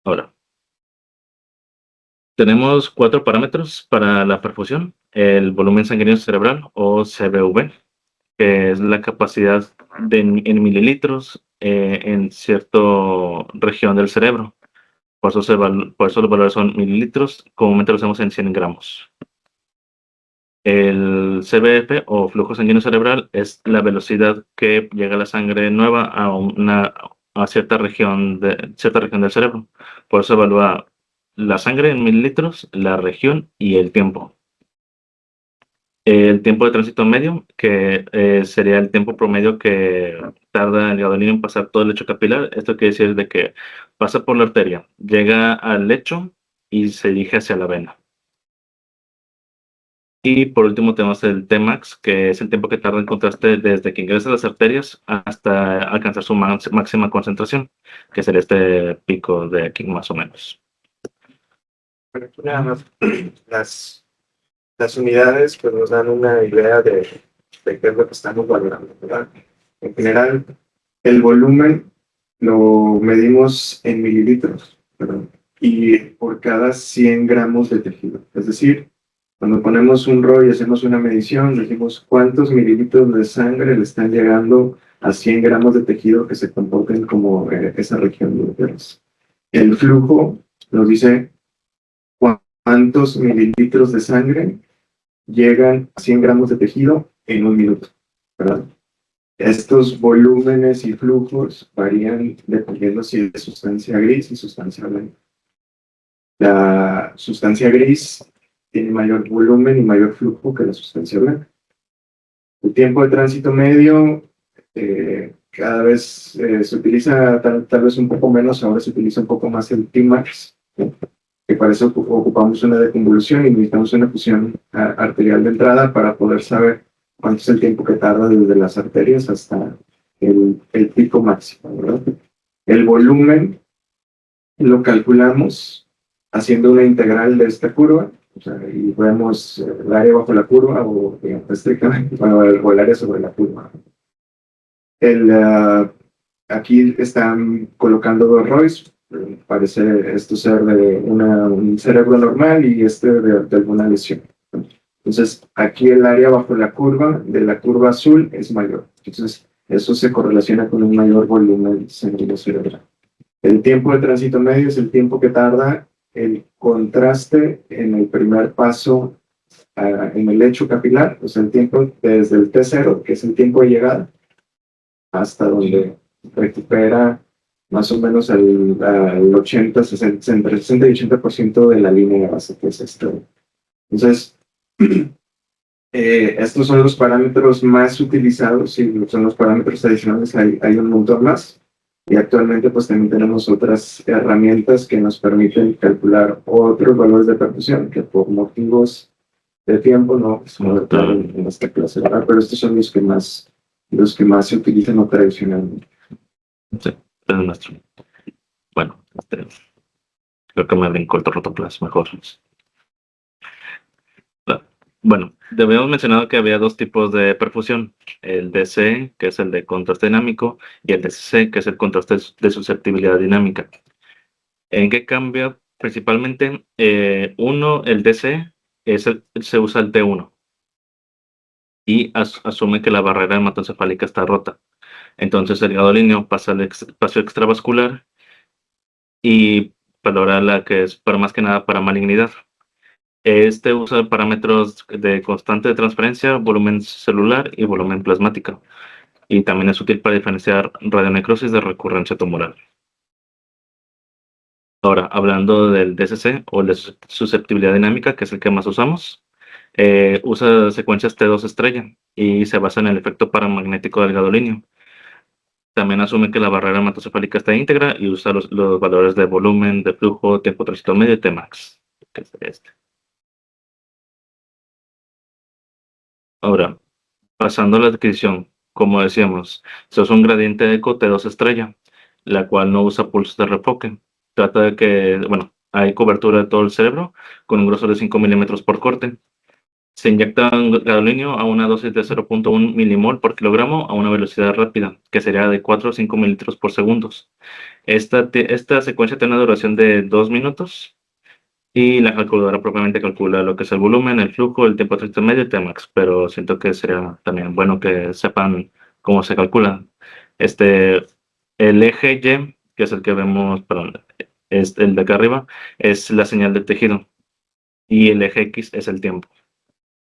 Ahora, tenemos 4 parámetros para la perfusión: el volumen sanguíneo cerebral o CVV, que es la capacidad en mililitros en cierta región del cerebro. Por eso los valores son mililitros, comúnmente lo hacemos en 100 gramos. El CVF o flujo sanguíneo cerebral es la velocidad que llega la sangre nueva a cierta región del cerebro. Por eso evalúa la sangre en mililitros, la región y el tiempo. El tiempo de tránsito medio, que sería el tiempo promedio que tarda el gadolinium en pasar todo el lecho capilar. Esto quiere decir de que pasa por la arteria, llega al lecho y se dirige hacia la vena. Y por último tenemos el Tmax, que es el tiempo que tarda en contraste desde que ingresa a las arterias hasta alcanzar su máxima concentración, que sería este pico de aquí más o menos. Bueno, aquí nada más las unidades pues nos dan una idea de qué es lo que estamos valorando, ¿verdad? En general, el volumen lo medimos en mililitros, ¿verdad? Y por cada 100 gramos de tejido. Es decir, cuando ponemos un ROI y hacemos una medición, decimos cuántos mililitros de sangre le están llegando a 100 gramos de tejido que se comporten como esa región de uteros. El flujo nos dice cuántos mililitros de sangre llegan a 100 gramos de tejido en un minuto, ¿verdad? Estos volúmenes y flujos varían dependiendo si es sustancia gris y sustancia blanca. La sustancia gris tiene mayor volumen y mayor flujo que la sustancia blanca. El tiempo de tránsito medio cada vez se utiliza tal vez un poco menos, ahora se utiliza un poco más el Tmax, que para eso ocupamos una deconvolución y necesitamos una fusión arterial de entrada para poder saber cuánto es el tiempo que tarda desde las arterias hasta el pico máximo, ¿verdad? El volumen lo calculamos haciendo una integral de esta curva, o sea, y vemos el área bajo la curva o digamos, estrictamente, bueno, o el área sobre la curva. Aquí están colocando dos ROIs, parece esto ser de un cerebro normal y de alguna lesión. Entonces, aquí el área bajo la curva, de la curva azul, es mayor. Entonces, eso se correlaciona con un mayor volumen sanguíneo cerebral. El tiempo de tránsito medio es el tiempo que tarda el contraste en el primer paso en el lecho capilar, o sea, el tiempo desde el T0, que es el tiempo de llegada, hasta donde recupera más o menos al 80, 60, entre 60 y 80% de la línea de base, que es esto. Entonces, estos son los parámetros más utilizados y son los parámetros adicionales, hay un montón más. Y actualmente pues también tenemos otras herramientas que nos permiten calcular otros valores de perfusión que por motivos de tiempo no se pueden en esta clase, ¿verdad? Pero estos son los que más se utilizan o tradicionalmente. Sí, es nuestro. Bueno, creo que me brincó el rotoplas mejor. Bueno, habíamos mencionado que había dos tipos de perfusión: el DC, que es el de contraste dinámico, y el DCC, que es el contraste de susceptibilidad dinámica. ¿En qué cambia? Principalmente, el DC se usa el T1 y asume que la barrera hematocefálica está rota. Entonces el gadolíneo pasa al espacio extravascular y valora la que es para más que nada para malignidad. Este usa parámetros de constante de transferencia, volumen celular y volumen plasmático. Y también es útil para diferenciar radionecrosis de recurrencia tumoral. Ahora, hablando del DCC o de susceptibilidad dinámica, que es el que más usamos, usa secuencias T2 estrella y se basa en el efecto paramagnético del gadolinio. También asume que la barrera hematocefálica está íntegra y usa los valores de volumen, de flujo, tiempo de tránsito medio y Tmax, que es este. Ahora, pasando a la descripción, como decíamos, se usa un gradiente eco T2 estrella. la cual no usa pulsos de refoque. Trata de que, bueno, hay cobertura de todo el cerebro con un grosor de 5 milímetros por corte. Se inyecta gadolinio a una dosis de 0.1 milimol por kilogramo a una velocidad rápida, que sería de 4 o 5 mililitros por segundo. Esta secuencia tiene una duración de 2 minutos y la calculadora propiamente calcula lo que es el volumen, el flujo, el tiempo de tránsito medio y Tmax, pero siento que sería también bueno que sepan cómo se calcula. Este, el eje Y, que es el que vemos, perdón, es el de acá arriba, es la señal de tejido y el eje X es el tiempo.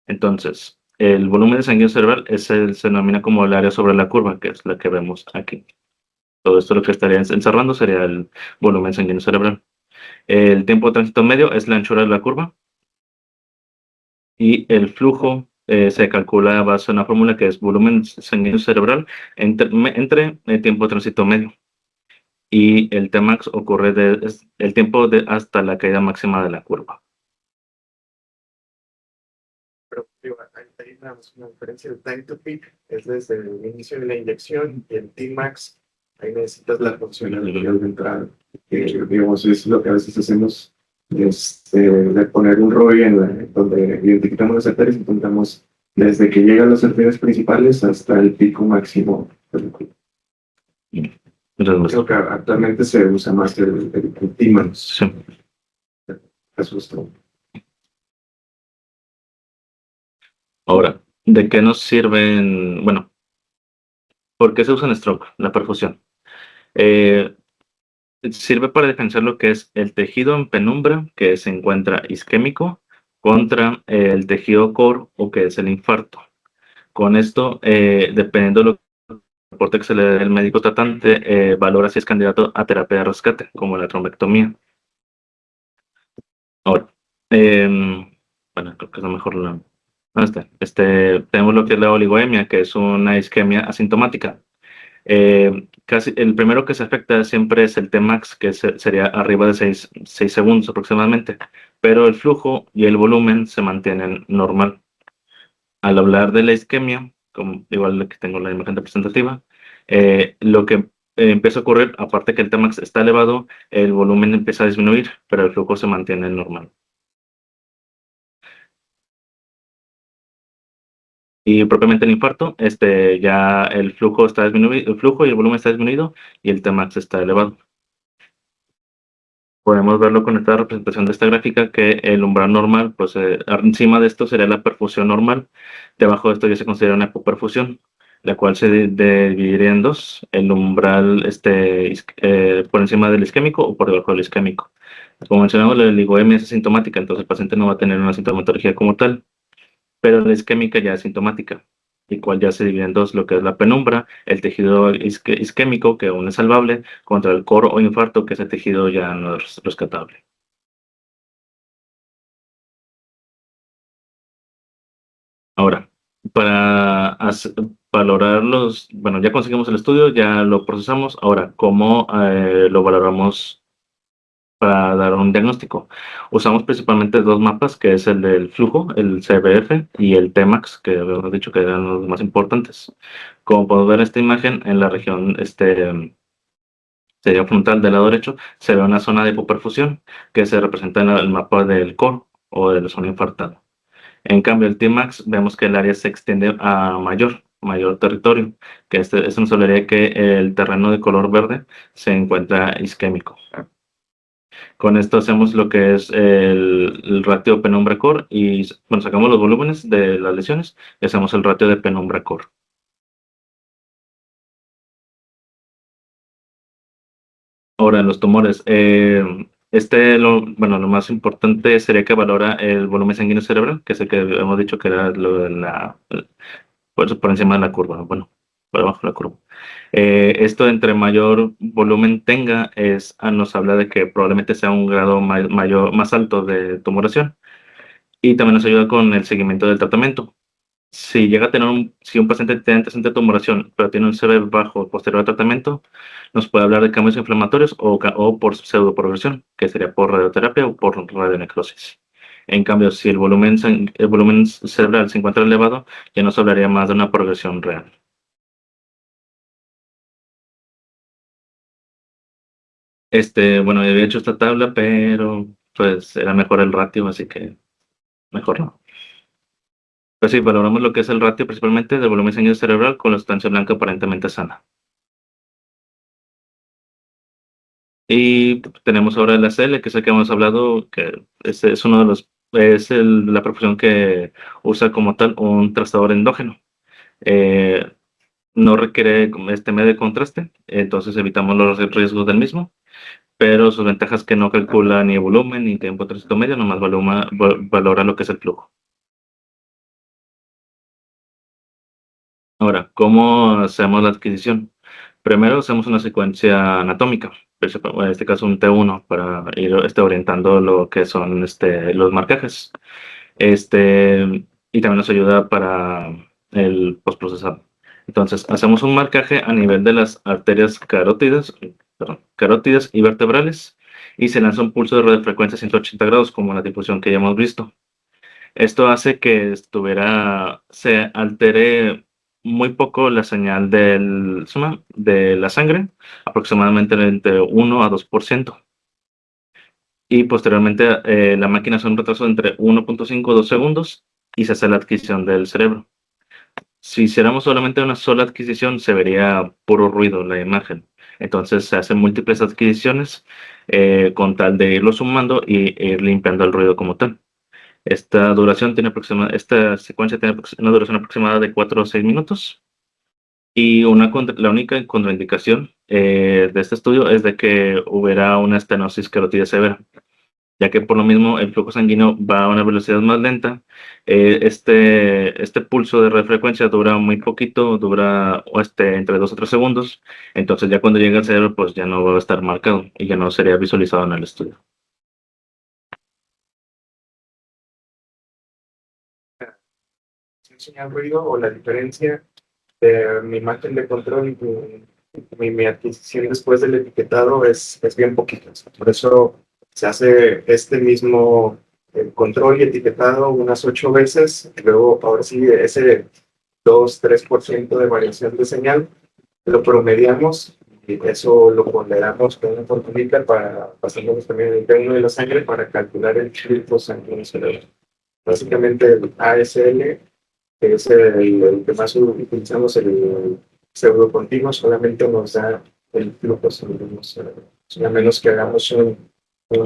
Entonces, el volumen de sanguíneo cerebral se denomina como el área sobre la curva, que es la que vemos aquí. Todo esto lo que estaría encerrando sería el volumen sanguíneo cerebral. El tiempo de tránsito medio es la anchura de la curva y el flujo se calcula a base de una fórmula que es volumen sanguíneo cerebral entre el tiempo de tránsito medio. Y el Tmax ocurre es el tiempo hasta la caída máxima de la curva. Pero digo, hay una diferencia. El time to peak es desde el inicio de la inyección y el Tmax, ahí necesitas la funcionalidad de entrada. Digamos, es lo que a veces hacemos, de poner un ROI donde identificamos las arterias y contamos desde que llegan las arterias principales hasta el pico máximo. Creo que actualmente se usa más el Tmax. Sí. Eso es todo. Ahora, ¿de qué nos sirven? Bueno, ¿por qué se usa en stroke? La perfusión. Eh, Sirve para diferenciar lo que es el tejido en penumbra, que se encuentra isquémico, contra el tejido core, o que es el infarto. Con esto, dependiendo del reporte que se le dé al médico tratante, valora si es candidato a terapia de rescate, como la trombectomía. Ahora, bueno, creo que es lo mejor. Tenemos lo que es la oligoemia, que es una isquemia asintomática. Casi el primero que se afecta siempre es el Tmax, que sería arriba de 6 segundos aproximadamente, pero el flujo y el volumen se mantienen normal. Al hablar de la isquemia, como igual que tengo la imagen representativa, lo que empieza a ocurrir, aparte que el Tmax está elevado, el volumen empieza a disminuir, pero el flujo se mantiene normal. Y propiamente el infarto, ya el flujo está disminuido, el flujo y el volumen está disminuido y el Tmax está elevado. Podemos verlo con esta representación de esta gráfica, que el umbral normal, pues encima de esto sería la perfusión normal, debajo de esto ya se considera una hipoperfusión, la cual se dividiría en dos: el umbral por encima del isquémico o por debajo del isquémico. Como mencionamos, la oligoemia es asintomática, entonces el paciente no va a tener una sintomatología como tal, pero la isquémica ya es sintomática, y cual ya se divide en dos: lo que es la penumbra, el tejido isquémico, que aún es salvable, contra el core o infarto, que ese tejido ya no es rescatable. Ahora, para valorar bueno, ya conseguimos el estudio, ya lo procesamos. Ahora, ¿cómo lo valoramos para dar un diagnóstico? Usamos principalmente dos mapas, que es el del flujo, el CBF, y el Tmax, que habíamos dicho que eran los más importantes. Como podemos ver en esta imagen, en la región sería frontal del lado derecho, se ve una zona de hipoperfusión que se representa en el mapa del core o de la zona infartada. En cambio, el Tmax, vemos que el área se extiende a mayor territorio, que eso nos hablaría que el terreno de color verde se encuentra isquémico. Con esto hacemos lo que es el ratio penumbra-core y, bueno, sacamos los volúmenes de las lesiones y hacemos el ratio de penumbra-core. Ahora, en los tumores, bueno, lo más importante sería que valora el volumen sanguíneo cerebral, que es el que hemos dicho que era lo de por encima de la curva, bueno, por debajo de la curva. Esto, entre mayor volumen tenga, nos habla de que probablemente sea un grado más alto de tumoración, y también nos ayuda con el seguimiento del tratamiento. Si llega a tener si un paciente tiene antecedente de tumoración, pero tiene un CV bajo posterior al tratamiento, nos puede hablar de cambios inflamatorios o por pseudoprogresión, que sería por radioterapia o por radionecrosis. En cambio, si el volumen cerebral se encuentra elevado, ya nos hablaría más de una progresión real. Bueno, yo había hecho esta tabla, pero pues era mejor el ratio, así que mejor no. Pues sí, valoramos lo que es el ratio principalmente del volumen sanguíneo cerebral con la sustancia blanca aparentemente sana. Y tenemos ahora el ACL, que es el que hemos hablado, que es uno de los, la perfusión que usa como tal un trazador endógeno. Eh, no requiere como este medio de contraste, entonces evitamos los riesgos del mismo, pero sus ventajas que no calcula ni volumen ni tiempo de tránsito medio, nomás valora lo que es el flujo. Ahora, ¿cómo hacemos la adquisición? Primero hacemos una secuencia anatómica, en este caso un T1, para ir orientando lo que son los marcajes. Y también nos ayuda para el postprocesado. Entonces, hacemos un marcaje a nivel de las arterias carótidas, perdón, carótidas y vertebrales, y se lanza un pulso de radiofrecuencia 180 grados, como la difusión que ya hemos visto. Esto hace que se altere muy poco la señal de la sangre, aproximadamente entre 1 a 2%. Y posteriormente la máquina hace un retraso entre 1.5 a 2 segundos y se hace la adquisición del cerebro. Si hiciéramos solamente una sola adquisición, se vería puro ruido en la imagen. Entonces se hacen múltiples adquisiciones con tal de irlo sumando y ir limpiando el ruido como tal. Esta secuencia tiene una duración aproximada de 4 o 6 minutos. Y la única contraindicación de este estudio es de que hubiera una estenosis carótida severa, ya que por lo mismo el flujo sanguíneo va a una velocidad más lenta. Este pulso de refrecuencia dura muy poquito, dura entre 2 o 3 segundos. Entonces ya cuando llega al cerebro, pues ya no va a estar marcado y ya no sería visualizado en el estudio. Señal ruido o la diferencia de mi imagen de control y mi adquisición después del etiquetado es bien poquito. Por eso se hace este mismo control y etiquetado unas 8 veces, y luego ahora sí ese 2-3% de variación de señal lo promediamos y eso lo ponderamos con una fórmula para pasarlo también el interno de la sangre para calcular el flujo sanguíneo cerebral. Básicamente el ASL, que es el que más utilizamos, el pseudo continuo, solamente nos da el flujo sanguíneo cerebral. A menos que hagamos un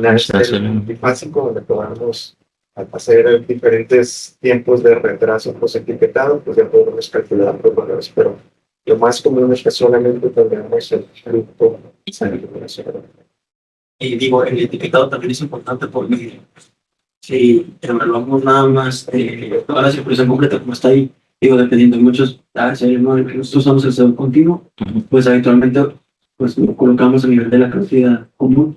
ASL multifásico donde podamos hacer diferentes tiempos de retraso post-etiquetado, pues ya podemos calcular los valores, pero lo más común es que solamente tengamos el flujo sanguíneo cerebral. Y digo, el etiquetado también es importante porque si evaluamos nada más toda la circulación completa como está ahí, digo, dependiendo de muchos, nosotros usamos el pseudo continuo, pues habitualmente pues lo colocamos a nivel de la cantidad común,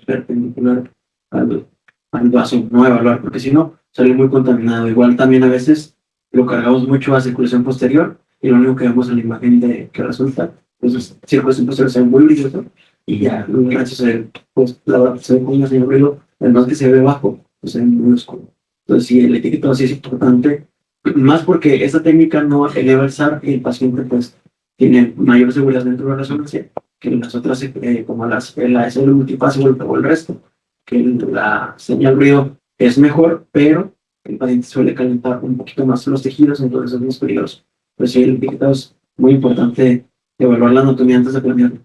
perpendicular al vaso, no evaluar, porque si no, sale muy contaminado. Igual también a veces lo cargamos mucho a circulación posterior y lo único que vemos en la imagen que resulta, pues circulación posterior se ve muy brilloso y ya, gracias a él, pues la verdad se ve como un señor ruido, además que se ve bajo, pues se ve muy oscuro. Entonces sí, el etiquetado sí es importante, más porque esta técnica no eleva el SAR y el paciente pues tiene mayor seguridad dentro de la resonancia que las otras, como la SL multifásico o el resto, que la señal ruido es mejor, pero el paciente suele calentar un poquito más los tejidos, entonces es más peligroso. Pues sí, el etiquetado es muy importante evaluar la anatomía antes de planearlo.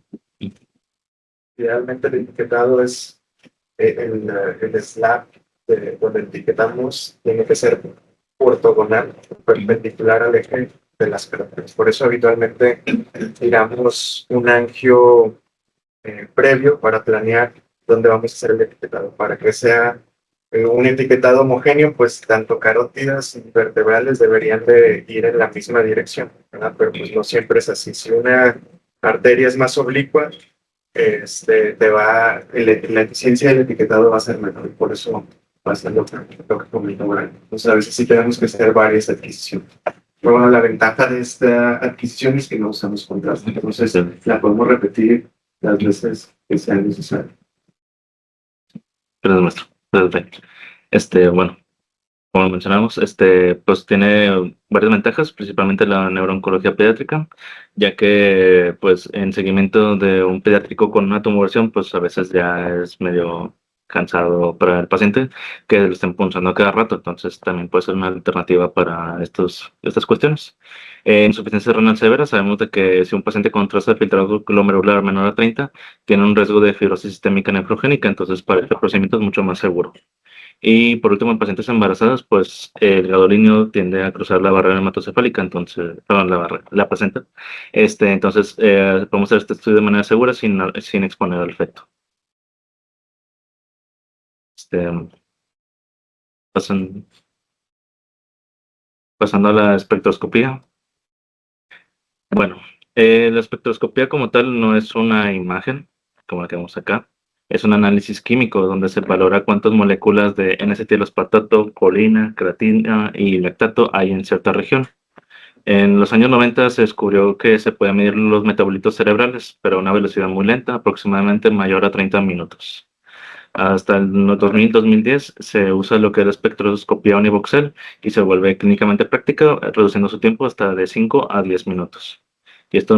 Idealmente el etiquetado es el slab donde etiquetamos tiene que ser ortogonal, perpendicular al eje de las caracteres. Por eso habitualmente tiramos un angio previo para planear dónde vamos a hacer el etiquetado. Para que sea un etiquetado homogéneo, pues tanto carótidas y vertebrales deberían de ir en la misma dirección, ¿verdad? Pero pues no siempre es así. Si una arteria es más oblicua, la eficiencia del etiquetado va a ser menor, y por eso va a ser lo que comento ahora. Entonces a veces sí tenemos que hacer varias adquisiciones. Pero bueno, la ventaja de esta adquisición es que no usamos contraste, entonces la podemos repetir las veces que sea necesario. Gracias, maestro. Perfecto. Bueno, Como mencionamos, pues tiene varias ventajas, principalmente la neurooncología pediátrica, ya que pues en seguimiento de un pediátrico con una tumoración, pues a veces ya es medio cansado para el paciente que lo estén punzando cada rato, entonces también puede ser una alternativa para estas cuestiones. En insuficiencia renal severa, sabemos de que si un paciente con traza de filtrado glomerular menor a 30 tiene un riesgo de fibrosis sistémica nefrogénica, entonces para este procedimiento es mucho más seguro. Y por último, en pacientes embarazadas, pues el gadolinio tiende a cruzar la barrera hematocefálica, entonces, perdón, la placenta. Entonces, podemos hacer este estudio de manera segura sin exponer al feto. Este, pasan- Pasando a la espectroscopía. Bueno, la espectroscopía como tal no es una imagen, como la que vemos acá. Es un análisis químico donde se valora cuántas moléculas de N-acetilospartato, colina, creatina y lactato hay en cierta región. En los años 90 se descubrió que se puede medir los metabolitos cerebrales, pero a una velocidad muy lenta, aproximadamente mayor a 30 minutos. Hasta el 2000-2010 se usa lo que es la espectroscopía univoxel y se vuelve clínicamente práctica, reduciendo su tiempo hasta de 5 a 10 minutos. Y esta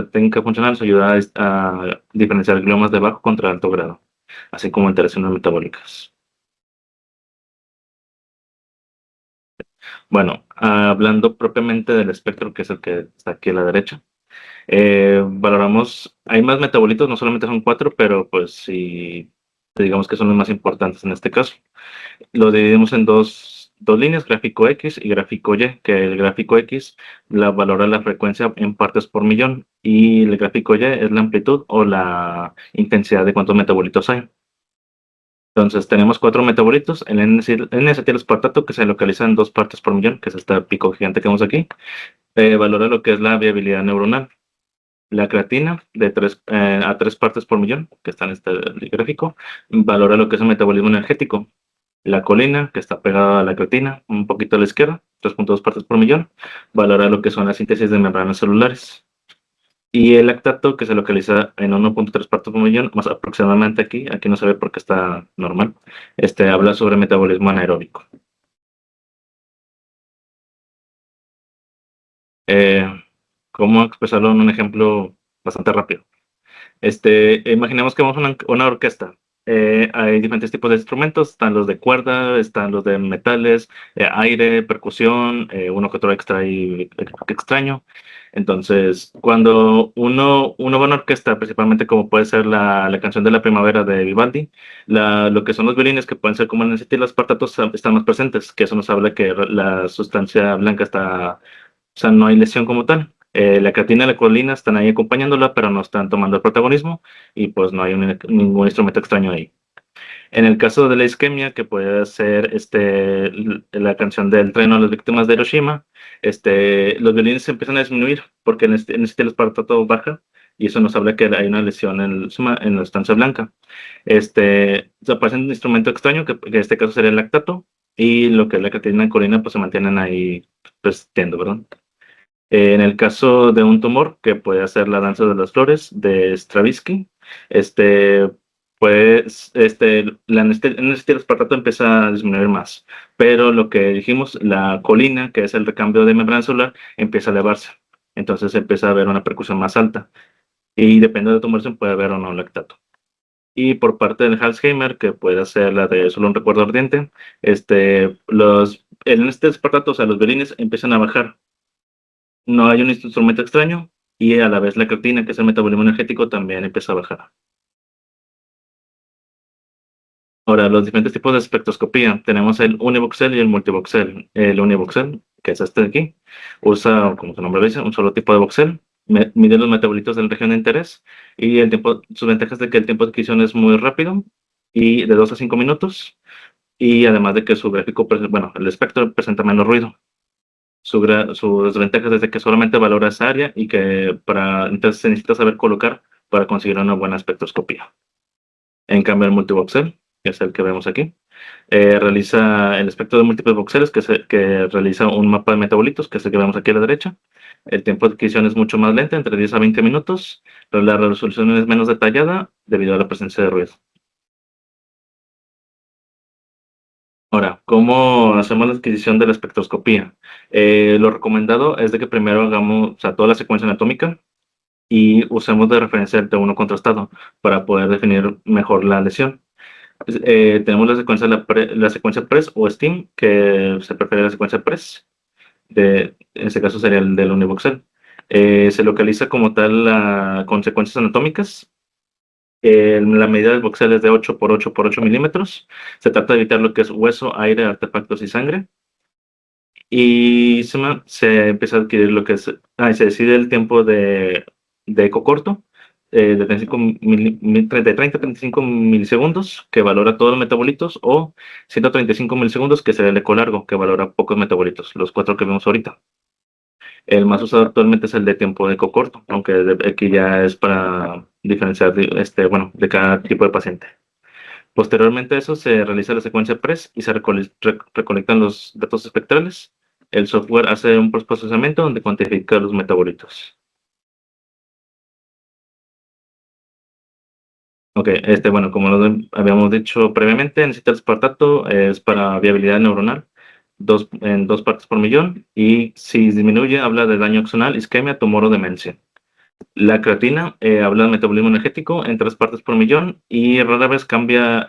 técnica funcional nos ayuda a diferenciar gliomas de bajo contra alto grado, así como alteraciones metabólicas. Bueno, hablando propiamente del espectro, que es el que está aquí a la derecha. Valoramos, hay más metabolitos, no solamente son cuatro, pero pues sí, digamos que son los más importantes en este caso. Lo dividimos en dos líneas, gráfico X y gráfico Y, que el gráfico X valora la frecuencia en partes por millón y el gráfico Y es la amplitud o la intensidad de cuántos metabolitos hay. Entonces tenemos cuatro metabolitos, el N-acetilospartato que se localiza en 2 partes por millón, que es este pico gigante que vemos aquí, valora lo que es la viabilidad neuronal. La creatina a 3 partes por millón, que está en este gráfico, valora lo que es el metabolismo energético. La colina, que está pegada a la creatina, un poquito a la izquierda, 3.2 partes por millón, valora lo que son las síntesis de membranas celulares. Y el lactato, que se localiza en 1.3 partes por millón, más aproximadamente aquí no se ve porque está normal, habla sobre metabolismo anaeróbico. Eh, ¿Cómo expresarlo en un ejemplo bastante rápido? Imaginemos que vamos a una orquesta. Hay diferentes tipos de instrumentos, están los de cuerda, están los de metales, aire, percusión, uno que otro extra y extraño. Entonces, cuando uno va a una orquesta, principalmente como puede ser la canción de la primavera de Vivaldi, lo que son los violines, que pueden ser como en y los espartatos, están más presentes, que eso nos habla que la sustancia blanca está, o sea, no hay lesión como tal. La creatina y la colina están ahí acompañándola, pero no están tomando el protagonismo y pues no hay ningún instrumento extraño ahí. En el caso de la isquemia, que puede ser la canción del tren a las víctimas de Hiroshima, los violines se empiezan a disminuir porque en este el espartato baja y eso nos habla que hay una lesión en la sustancia blanca. Aparece un instrumento extraño, que en este caso sería el lactato, y lo que es la creatina y colina pues se mantienen ahí persistiendo, ¿verdad? En el caso de un tumor, que puede ser la danza de las flores de Stravinsky, este, pues en este espartato empieza a disminuir más. Pero lo que dijimos, la colina, que es el recambio de membrana celular, empieza a elevarse. Entonces empieza a haber una percusión más alta. Y depende de la tumor, puede haber o no lactato. Y por parte del Alzheimer, que puede ser la de solo un recuerdo ardiente, en este espartato, o sea, los violines empiezan a bajar, no hay un instrumento extraño y a la vez la creatina, que es el metabolismo energético, también empieza a bajar. Ahora, los diferentes tipos de espectroscopía. Tenemos el univoxel y el multivoxel. El univoxel, que es este de aquí, usa, como su nombre lo dice, un solo tipo de voxel. Mide los metabolitos de la región de interés y sus ventajas de que el tiempo de adquisición es muy rápido y de 2 a 5 minutos. Y además de que su gráfico, bueno, el espectro presenta menos ruido. Su desventaja es de que solamente valora esa área y que entonces se necesita saber colocar para conseguir una buena espectroscopía. En cambio, el multivoxel, que es el que vemos aquí, realiza el espectro de múltiples voxeles, que realiza un mapa de metabolitos, que es el que vemos aquí a la derecha. El tiempo de adquisición es mucho más lento, entre 10 a 20 minutos, pero la resolución es menos detallada debido a la presencia de ruido. Ahora, ¿cómo hacemos la adquisición de la espectroscopía? Lo recomendado es de que primero hagamos, o sea, toda la secuencia anatómica y usemos de referencia el T1 contrastado para poder definir mejor la lesión. Tenemos la secuencia, la secuencia PRES o STEAM, que se prefiere la secuencia PRES. En este caso sería el del univoxel. Se localiza como tal con secuencias anatómicas. La medida del voxel es de 8 por 8 por 8 milímetros. Se trata de evitar lo que es hueso, aire, artefactos y sangre. Y se empieza a adquirir lo que es, se decide el tiempo de eco corto, de 35 de 30 a 35 milisegundos, que valora todos los metabolitos, o 135 milisegundos, que sería el eco largo, que valora pocos metabolitos, los cuatro que vemos ahorita. El más usado actualmente es el de tiempo de eco corto, aunque aquí ya es para diferenciar de cada tipo de paciente. Posteriormente a eso se realiza la secuencia PRES y se recolectan los datos espectrales. El software hace un procesamiento donde cuantifica los metabolitos. Ok, bueno, como lo habíamos dicho previamente, necesita el aspartato, es para viabilidad neuronal, en 2 partes por millón, y si disminuye, habla de daño axonal, isquemia, tumor o demencia. La creatina habla de metabolismo energético en 3 partes por millón y rara vez cambia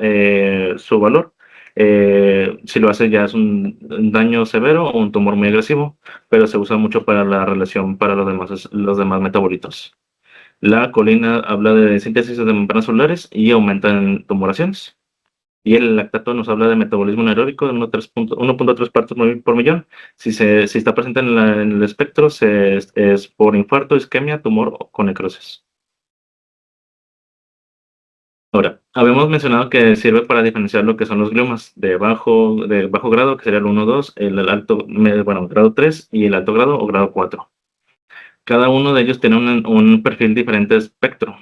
su valor. Si lo hace ya es un daño severo o un tumor muy agresivo, pero se usa mucho para la relación para los demás metabolitos. La colina habla de síntesis de membranas celulares y aumenta en tumoraciones. Y el lactato nos habla de metabolismo anaeróbico de 1.3 partes por millón. Si está presente en el espectro, es por infarto, isquemia, tumor o con necrosis. Ahora, habíamos mencionado que sirve para diferenciar lo que son los gliomas de bajo grado, que sería el 1, 2, el alto, grado 3 y el alto grado o grado 4. Cada uno de ellos tiene un perfil diferente de espectro.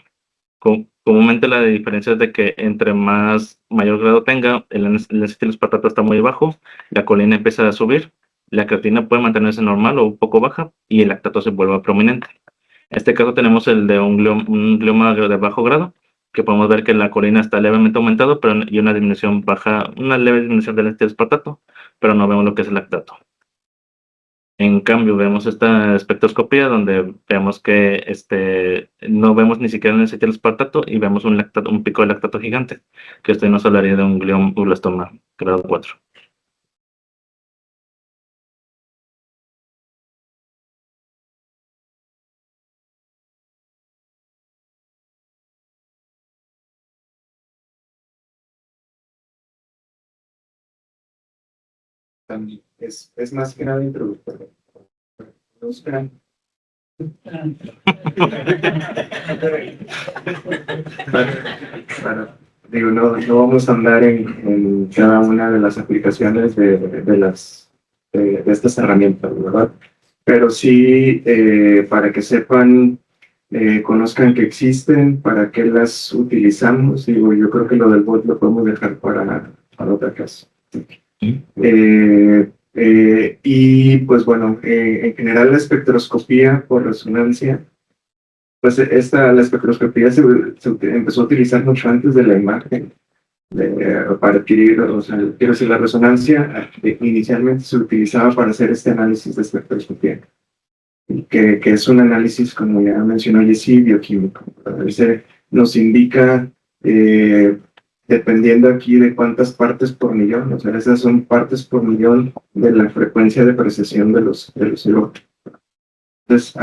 Comúnmente la diferencia es de que entre mayor grado tenga, el acetilospartato está muy bajo, la colina empieza a subir, la creatina puede mantenerse normal o un poco baja y el lactato se vuelve prominente. En este caso tenemos el de un glioma de bajo grado, que podemos ver que la colina está levemente aumentado y una disminución baja, una leve disminución del acetilospartato, pero no vemos lo que es el lactato. En cambio, vemos esta espectroscopía donde vemos que no vemos ni siquiera el acetilospartato y vemos un pico de lactato gigante, que esto nos hablaría de un glioblastoma grado 4. También es más que nada introductorio. No esperan. Bueno, digo, no vamos a andar en cada una de las aplicaciones de estas herramientas, ¿verdad? Pero sí, para que sepan, conozcan que existen, para qué las utilizamos. Digo, yo creo que lo del bot lo podemos dejar para otra casa. Y pues bueno, en general la espectroscopía por resonancia, pues la espectroscopía empezó a utilizar mucho antes de la imagen, para adquirir, o sea, quiero decir, la resonancia inicialmente se utilizaba para hacer este análisis de espectroscopía, que es un análisis, como ya mencionó Jessy, bioquímico. Ese nos indica, dependiendo aquí de cuántas partes por millón, o sea, esas son partes por millón de la frecuencia de precesión de los electrones. Entonces,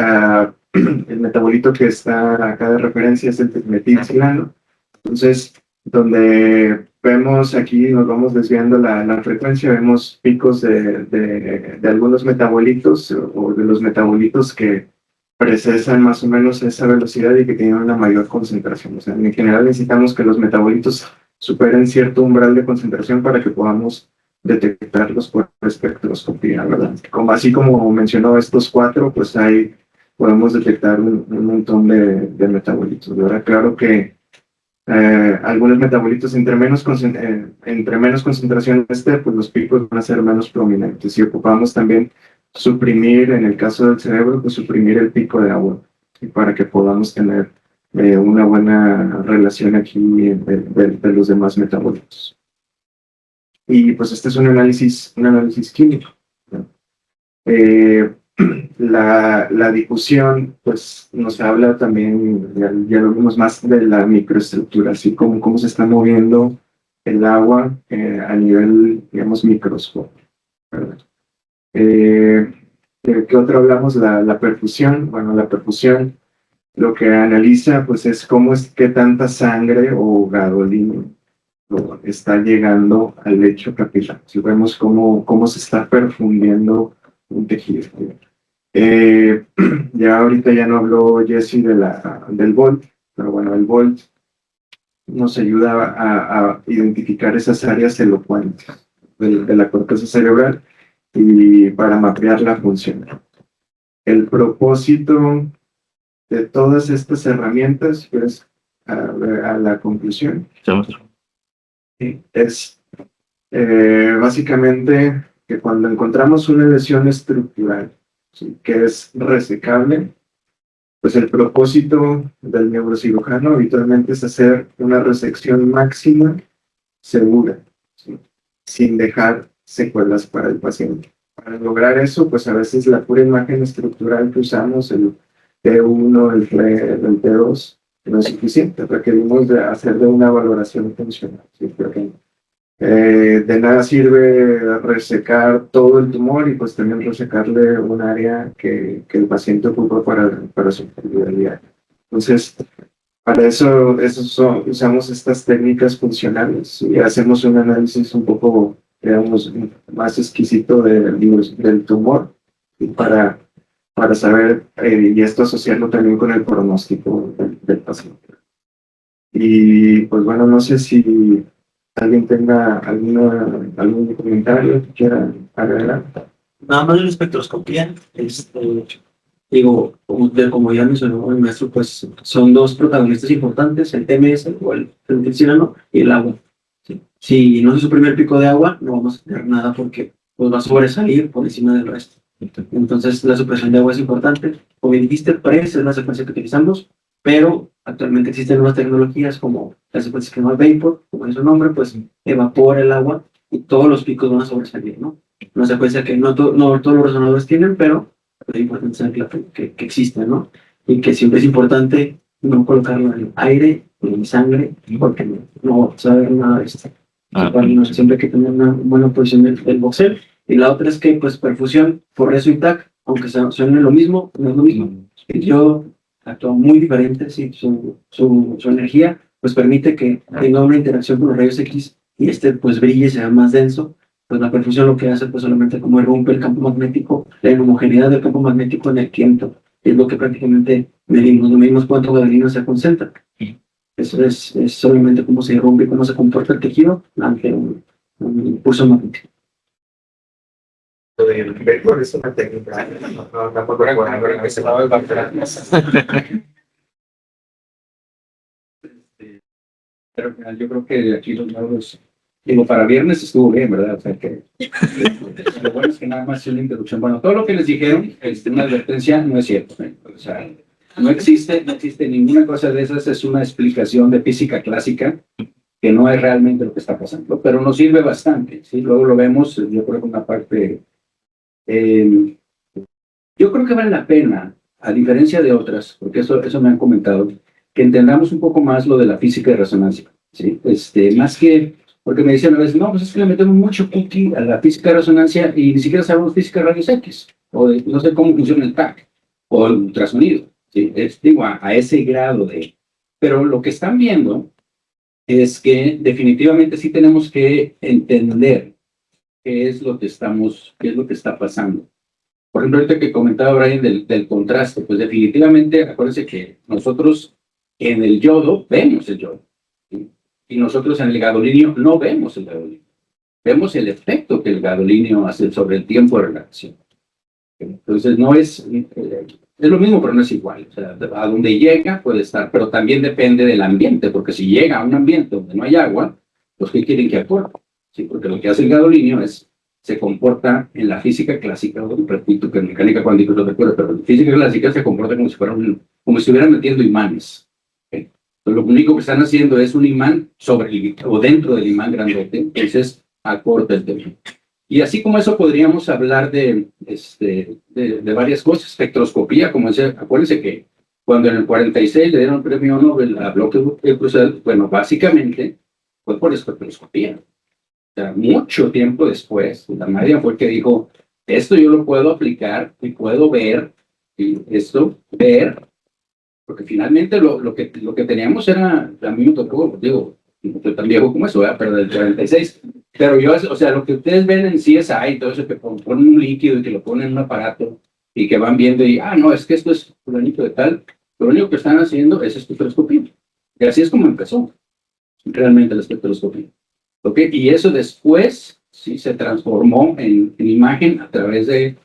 el metabolito que está acá de referencia es el metilcilano. Entonces, donde vemos aquí, nos vamos desviando la frecuencia, vemos picos de algunos metabolitos o de los metabolitos que procesan más o menos esa velocidad y que tienen una mayor concentración. O sea, en general necesitamos que los metabolitos superen cierto umbral de concentración para que podamos detectarlos por espectroscopía, ¿verdad? Así como mencionó estos cuatro, pues ahí podemos detectar un montón de metabolitos, ¿verdad? Claro que algunos metabolitos entre menos concentración esté, pues los picos van a ser menos prominentes. Si ocupamos también suprimir, en el caso del cerebro, pues suprimir el pico de agua, y para que podamos tener una buena relación aquí de los demás metabolitos. Y pues este es un análisis químico, ¿no? La difusión, pues nos habla también, ya lo vimos más de la microestructura, así como cómo se está moviendo el agua a nivel, digamos, microscópico, ¿verdad? ¿Qué otro hablamos? La perfusión. Bueno, la perfusión lo que analiza pues es cómo es que tanta sangre o gadolino está llegando al lecho capilar. Si vemos cómo se está perfundiendo un tejido. Ya ahorita ya no habló Jesse del volt, pero bueno, el volt nos ayuda a identificar esas áreas elocuentes de la corteza cerebral y para mapear la función. El propósito de todas estas herramientas, pues, a la conclusión, es básicamente que cuando encontramos una lesión estructural, ¿sí?, que es resecable, pues el propósito del neurocirujano habitualmente es hacer una resección máxima segura, ¿sí?, sin dejar secuelas para el paciente. Para lograr eso, pues a veces la pura imagen estructural que usamos, el T1, el T2, no es suficiente. Requerimos de hacer de una valoración funcional, ¿sí? Porque de nada sirve resecar todo el tumor y pues también resecarle un área que el paciente ocupa para su actividad. Entonces, para eso usamos estas técnicas funcionales y hacemos un análisis un poco, digamos, más exquisito del tumor y para saber, y esto asociarlo también con el pronóstico del paciente. Y pues bueno, no sé si alguien tenga algún comentario que quiera agregar. Nada más de la espectroscopía, digo, como ya mencionó el maestro, pues son dos protagonistas importantes, el TMS o el fluoxetilano y el agua. ¿Sí? Si no se suprime el pico de agua, no vamos a tener nada porque pues, va a sobresalir por encima del resto. Entonces, la supresión de agua es importante. Como bien dijiste, PRES es la secuencia que utilizamos, pero actualmente existen nuevas tecnologías como la secuencia que no es Vapor, como es su nombre, pues evapora el agua y todos los picos van a sobresalir, ¿no? Una secuencia que no todos los resonadores tienen, pero es importante saber que existe, ¿no? Y que siempre es importante no colocarlo en aire ni en sangre, porque no va a haber nada de esto. Siempre hay que tener una buena posición del boxer. Y la otra es que, pues, perfusión por rezo y TAC, aunque suene lo mismo, no es lo mismo. El yodo actúa muy diferente, sí, su energía, pues, permite que tenga una interacción con los rayos X y pues, brille y sea más denso. Pues la perfusión lo que hace, pues, solamente como rompe el campo magnético, la homogeneidad del campo magnético en el tiempo. Es lo que prácticamente medimos, no medimos cuánto gadolino se concentra. Eso es solamente cómo se rompe, cómo se comporta el tejido ante un impulso magnético. El vapor es una técnica. Pero al final yo creo que aquí los nuevos, digo, para viernes estuvo bien, ¿verdad? O sea que lo bueno es que nada más es una introducción. Bueno, todo lo que les dijeron, una advertencia, no es cierto, ¿eh? O sea, no existe ninguna cosa de esas, es una explicación de física clásica que no es realmente lo que está pasando, pero nos sirve bastante, ¿sí? Luego lo vemos, yo creo que una parte, yo creo que vale la pena, a diferencia de otras, porque eso me han comentado, que entendamos un poco más lo de la física de resonancia, ¿sí? Más que, porque me decían a veces, no, pues es que le metemos mucho cookie a la física de resonancia y ni siquiera sabemos física de rayos X, o no sé cómo funciona el TAC, o el ultrasonido, ¿sí? Digo, a ese grado de... Pero lo que están viendo es que definitivamente sí tenemos que entender qué es lo que está pasando. Por ejemplo, ahorita que comentaba Brian del contraste, pues definitivamente, acuérdense que nosotros en el yodo vemos el yodo, ¿sí? Y nosotros en el gadolinio no vemos el gadolinio. Vemos el efecto que el gadolinio hace sobre el tiempo de reacción. Entonces no es lo mismo, pero no es igual. O sea, a donde llega puede estar, pero también depende del ambiente, porque si llega a un ambiente donde no hay agua, pues ¿qué quieren que aporte? ¿Sí? Porque lo que hace el gadolinio se comporta en la física clásica, repito que en mecánica cuántica lo recuerdo, pero en física clásica se comporta como si como si estuvieran metiendo imanes. ¿Okay? Entonces, lo único que están haciendo es un imán sobre o dentro del imán grandote, entonces acorta el tema. Y así como eso podríamos hablar de varias cosas, espectroscopía, como decía, acuérdense que cuando en el 46 le dieron el premio Nobel a Bloque Cruzal, bueno, básicamente fue por espectroscopía. O sea, mucho tiempo después, la María fue el que dijo, esto yo lo puedo aplicar y puedo ver, y esto, ver, porque finalmente lo que teníamos era, a mí me tocó, digo, no soy tan viejo como eso, pero del 46, pero yo, o sea, lo que ustedes ven en CSI y todo eso, que ponen un líquido y que lo ponen en un aparato y que van viendo y, no, es que esto es fulanito de tal, lo único que están haciendo es espectroscopía. Y así es como empezó realmente la espectroscopía. ¿Ok? Y eso después sí se transformó en imagen a través de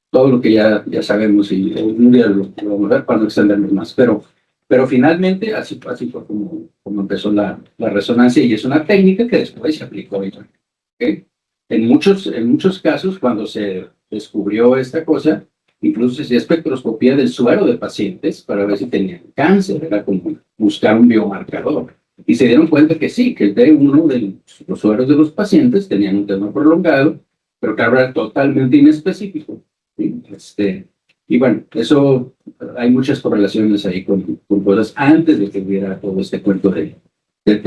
todo lo que ya sabemos y un día lo vamos a ver para no extendernos más, pero finalmente así fue como empezó la resonancia y es una técnica que después se aplicó. ¿Okay? En muchos casos, cuando se descubrió esta cosa, incluso se hacía espectroscopía del suero de pacientes para ver si tenían cáncer, era como buscar un biomarcador. Y se dieron cuenta que sí, que el D1 de los sueros de los pacientes tenían un tema prolongado, pero claro, era totalmente inespecífico. ¿Sí? Y bueno, eso hay muchas correlaciones ahí con cosas antes de que hubiera todo este cuento de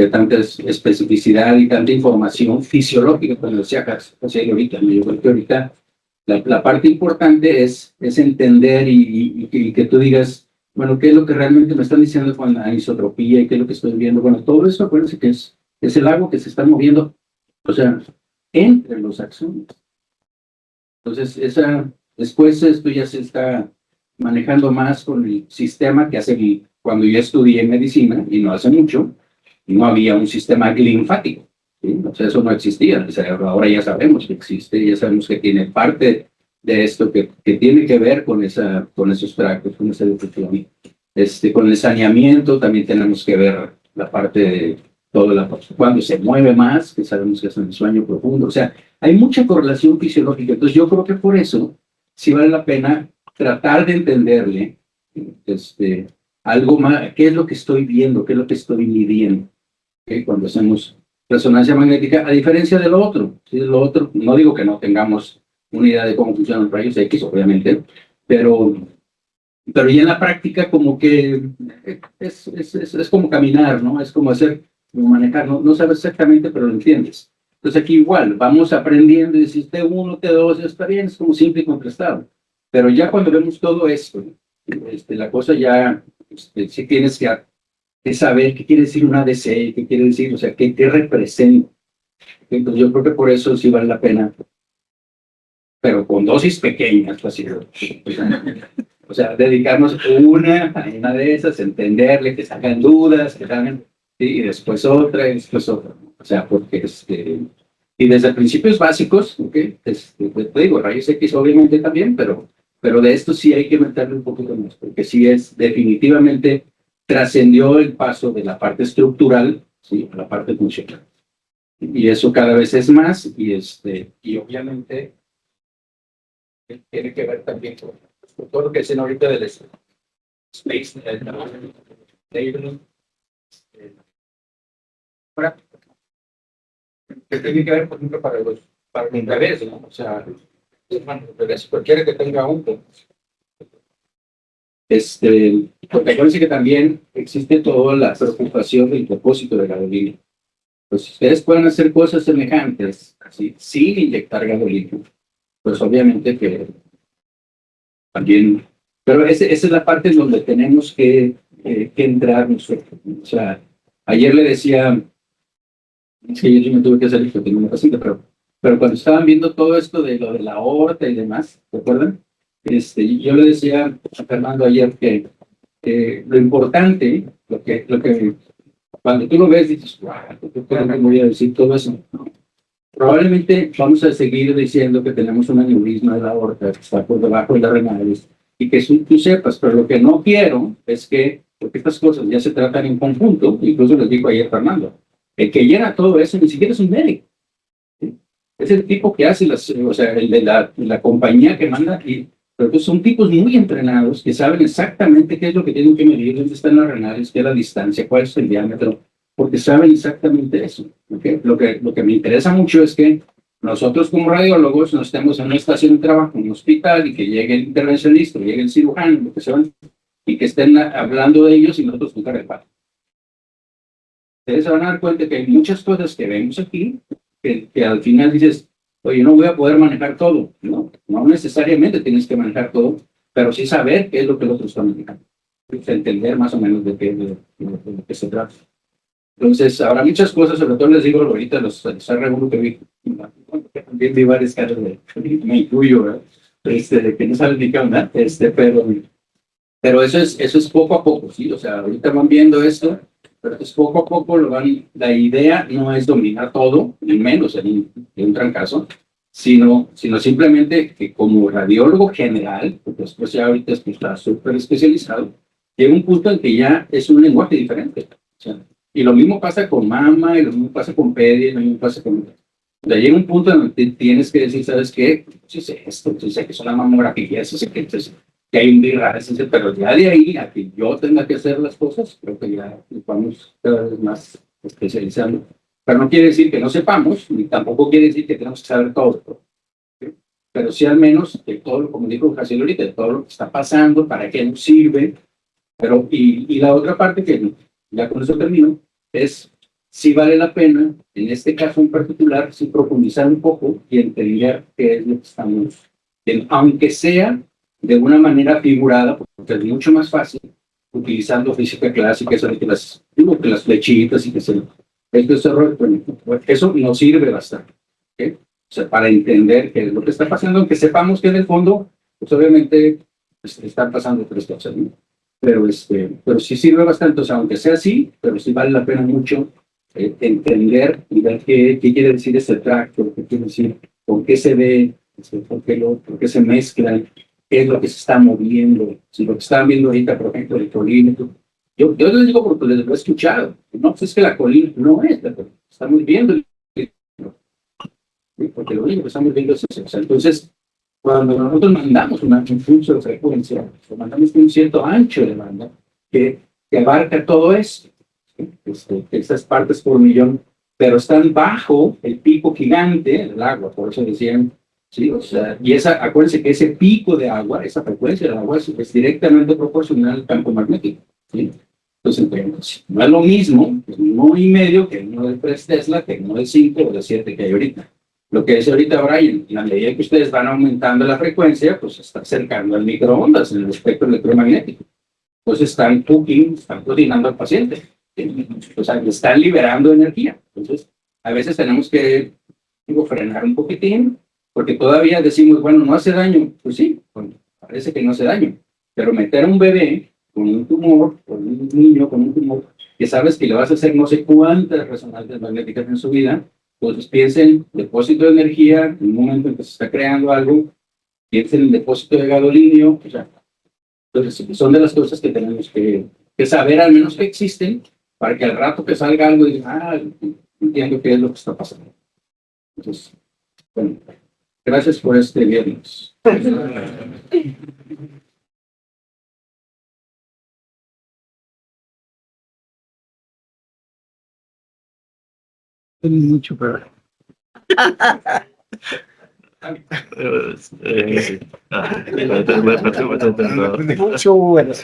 tanta especificidad y tanta información fisiológica, como decía José ahorita. Yo creo que ahorita la parte importante es entender y que tú digas, bueno, ¿qué es lo que realmente me están diciendo con la isotropía y qué es lo que estoy viendo? Bueno, todo eso, acuérdense que es el agua que se está moviendo, o sea, entre los axones. Entonces, después esto ya se está manejando más con el sistema que hace cuando yo estudié medicina, y no hace mucho, no había un sistema linfático. ¿Sí? O sea, eso no existía. O sea, ahora ya sabemos que existe, ya sabemos que tiene parte de esto que tiene que ver con esos tractos, con esa difusión. Con el saneamiento también tenemos que ver la parte de cuando se mueve más, que sabemos que es en el sueño profundo. O sea, hay mucha correlación fisiológica. Entonces yo creo que por eso sí vale la pena tratar de entenderle algo más, qué es lo que estoy viendo, qué es lo que estoy midiendo. ¿Okay? Cuando hacemos resonancia magnética, a diferencia de lo otro. ¿Sí? Lo otro, no digo que no tengamos una idea de cómo funcionan los rayos X, obviamente, pero ya en la práctica como que es como caminar, ¿no? Es como como manejar, no sabes exactamente, pero lo entiendes. Entonces aquí igual, vamos aprendiendo y decís T1, T2, está bien, es como simple y contrastado. Pero ya cuando vemos todo esto, la cosa ya, sí tienes que saber qué quiere decir una DC, qué quiere decir, o sea, qué representa. Entonces yo creo que por eso sí vale la pena, pero con dosis pequeñas, así. O sea, dedicarnos a una de esas, entenderle, que sacan dudas, que saben, ¿sí? Y después otra, y después otra. O sea, porque y desde principios básicos, ¿okay? Te digo, rayos X obviamente también, pero de esto sí hay que meterle un poquito más, porque sí es definitivamente trascendió el paso de la parte estructural, ¿sí? A la parte funcional. Y eso cada vez es más, y obviamente tiene que ver también con todo lo que dicen ahorita del space, que tiene que ver, por ejemplo, para los bebés, ¿no? O sea, los bebés, cualquiera que tenga un, porque acuérdense que también existe toda la preocupación del propósito de la gasolina. Pues ustedes pueden hacer cosas semejantes, así, sin inyectar gasolina. Pues obviamente que también, pero esa es la parte en donde tenemos que entrar nosotros. O sea, ayer le decía, es que yo me tuve que salir porque tengo una paciente, pero cuando estaban viendo todo esto de lo de la aorta y demás, ¿se acuerdan? Yo le decía a Fernando ayer que lo importante, lo que cuando tú lo ves dices, wow, ¿cómo voy a decir todo eso? No. Probablemente vamos a seguir diciendo que tenemos un aneurisma de la aorta que está por debajo de las renales y que tú sepas, pero lo que no quiero es porque estas cosas ya se tratan en conjunto, incluso les digo ayer Fernando, el que llena todo eso ni siquiera es un médico. ¿Sí? Es el tipo que hace o sea, el de la compañía que manda, pero pues son tipos muy entrenados que saben exactamente qué es lo que tienen que medir, dónde están las renales, qué es la distancia, cuál es el diámetro. porque saben exactamente eso. ¿Okay? Lo que me interesa mucho es que nosotros como radiólogos no estemos en una estación de trabajo, en un hospital, y que llegue el intervencionista, llegue el cirujano, lo que sea, y que estén hablando de ellos y nosotros tocar el palo. Ustedes se van a dar cuenta que hay muchas cosas que vemos aquí que al final dices, oye, no voy a poder manejar todo. No, no necesariamente tienes que manejar todo, pero sí saber qué es lo que el otro está manejando. Entender más o menos de qué se trata. Entonces, habrá muchas cosas, sobre todo les digo ahorita los revuelo que vi. También vi varias caras me incluyo, ¿verdad? De que no saben ni qué onda, pero eso es poco a poco, ¿sí? O sea, ahorita van viendo esto, pero es poco a poco la idea no es dominar todo, ni menos en un trancazo, sino simplemente que como radiólogo general, porque después ya ahorita está súper especializado, llega un punto en que ya es un lenguaje diferente. O sea, y lo mismo pasa con mama, y lo mismo pasa con pedia, y lo mismo pasa con... O sea, llega un punto en el que tienes que decir, ¿sabes qué? Sí sé esto, sí sé que es una mamografía, sí sé que hay un birra, pero ya de ahí a que yo tenga que hacer las cosas, creo que ya nos vamos cada vez más especializando. Pero no quiere decir que no sepamos, ni tampoco quiere decir que tenemos que saber todo. ¿Sí? Pero sí al menos que todo, como dijo Jaciel ahorita, todo lo que está pasando, para qué nos sirve. Pero, y la otra parte que ya con eso termino, es si vale la pena, en este caso en particular, si profundizar un poco y entender qué es lo que estamos, aunque sea de una manera figurada, porque es mucho más fácil utilizando física clásica, eso de que las flechitas y que eso nos sirve bastante. ¿Okay? O sea, para entender qué es lo que está pasando, aunque sepamos que en el fondo, pues obviamente están pasando tres cosas, ¿no? Pero sí sirve bastante, o sea, aunque sea así, pero sí vale la pena mucho entender y ver qué quiere decir ese tracto, qué quiere decir, por qué se ve, por qué se mezclan, qué es lo que se está moviendo. Si lo que están viendo ahorita, por ejemplo, el colímetro, yo les digo porque les lo he escuchado, no, pues es que la colina no es la colina, estamos viendo, porque lo único que estamos viendo es eso. O sea, entonces, cuando nosotros mandamos un pulso de frecuencia, o mandamos un cierto ancho de banda que abarca todo esto, estas partes por millón, pero están bajo el pico gigante del agua, por eso decían, sí, o sea, y acuérdense que ese pico de agua, esa frecuencia del agua es directamente proporcional al campo magnético, ¿sí? Entonces, no es lo mismo, el 1,5 que el 1 de 3 Tesla, que el 1 de 5 o de 7 que hay ahorita. Lo que es ahorita, Brian, en la medida que ustedes van aumentando la frecuencia, pues se está acercando al microondas en el espectro electromagnético. Entonces están coordinando al paciente. O sea, están liberando energía. Entonces, a veces tenemos que frenar un poquitín, porque todavía decimos, bueno, no hace daño. Pues sí, bueno, parece que no hace daño. Pero meter a un bebé con un tumor, con un niño con un tumor, que sabes que le vas a hacer no sé cuántas resonancias magnéticas en su vida, pues piensen depósito de energía, en un momento en que se está creando algo, piensen en depósito de gadolinio, o sea, entonces son de las cosas que tenemos que saber al menos que existen, para que al rato que salga algo diga, entiendo qué es lo que está pasando. Entonces, bueno, gracias por este viernes. Mucho, pero... eh, ah, Mucho bueno.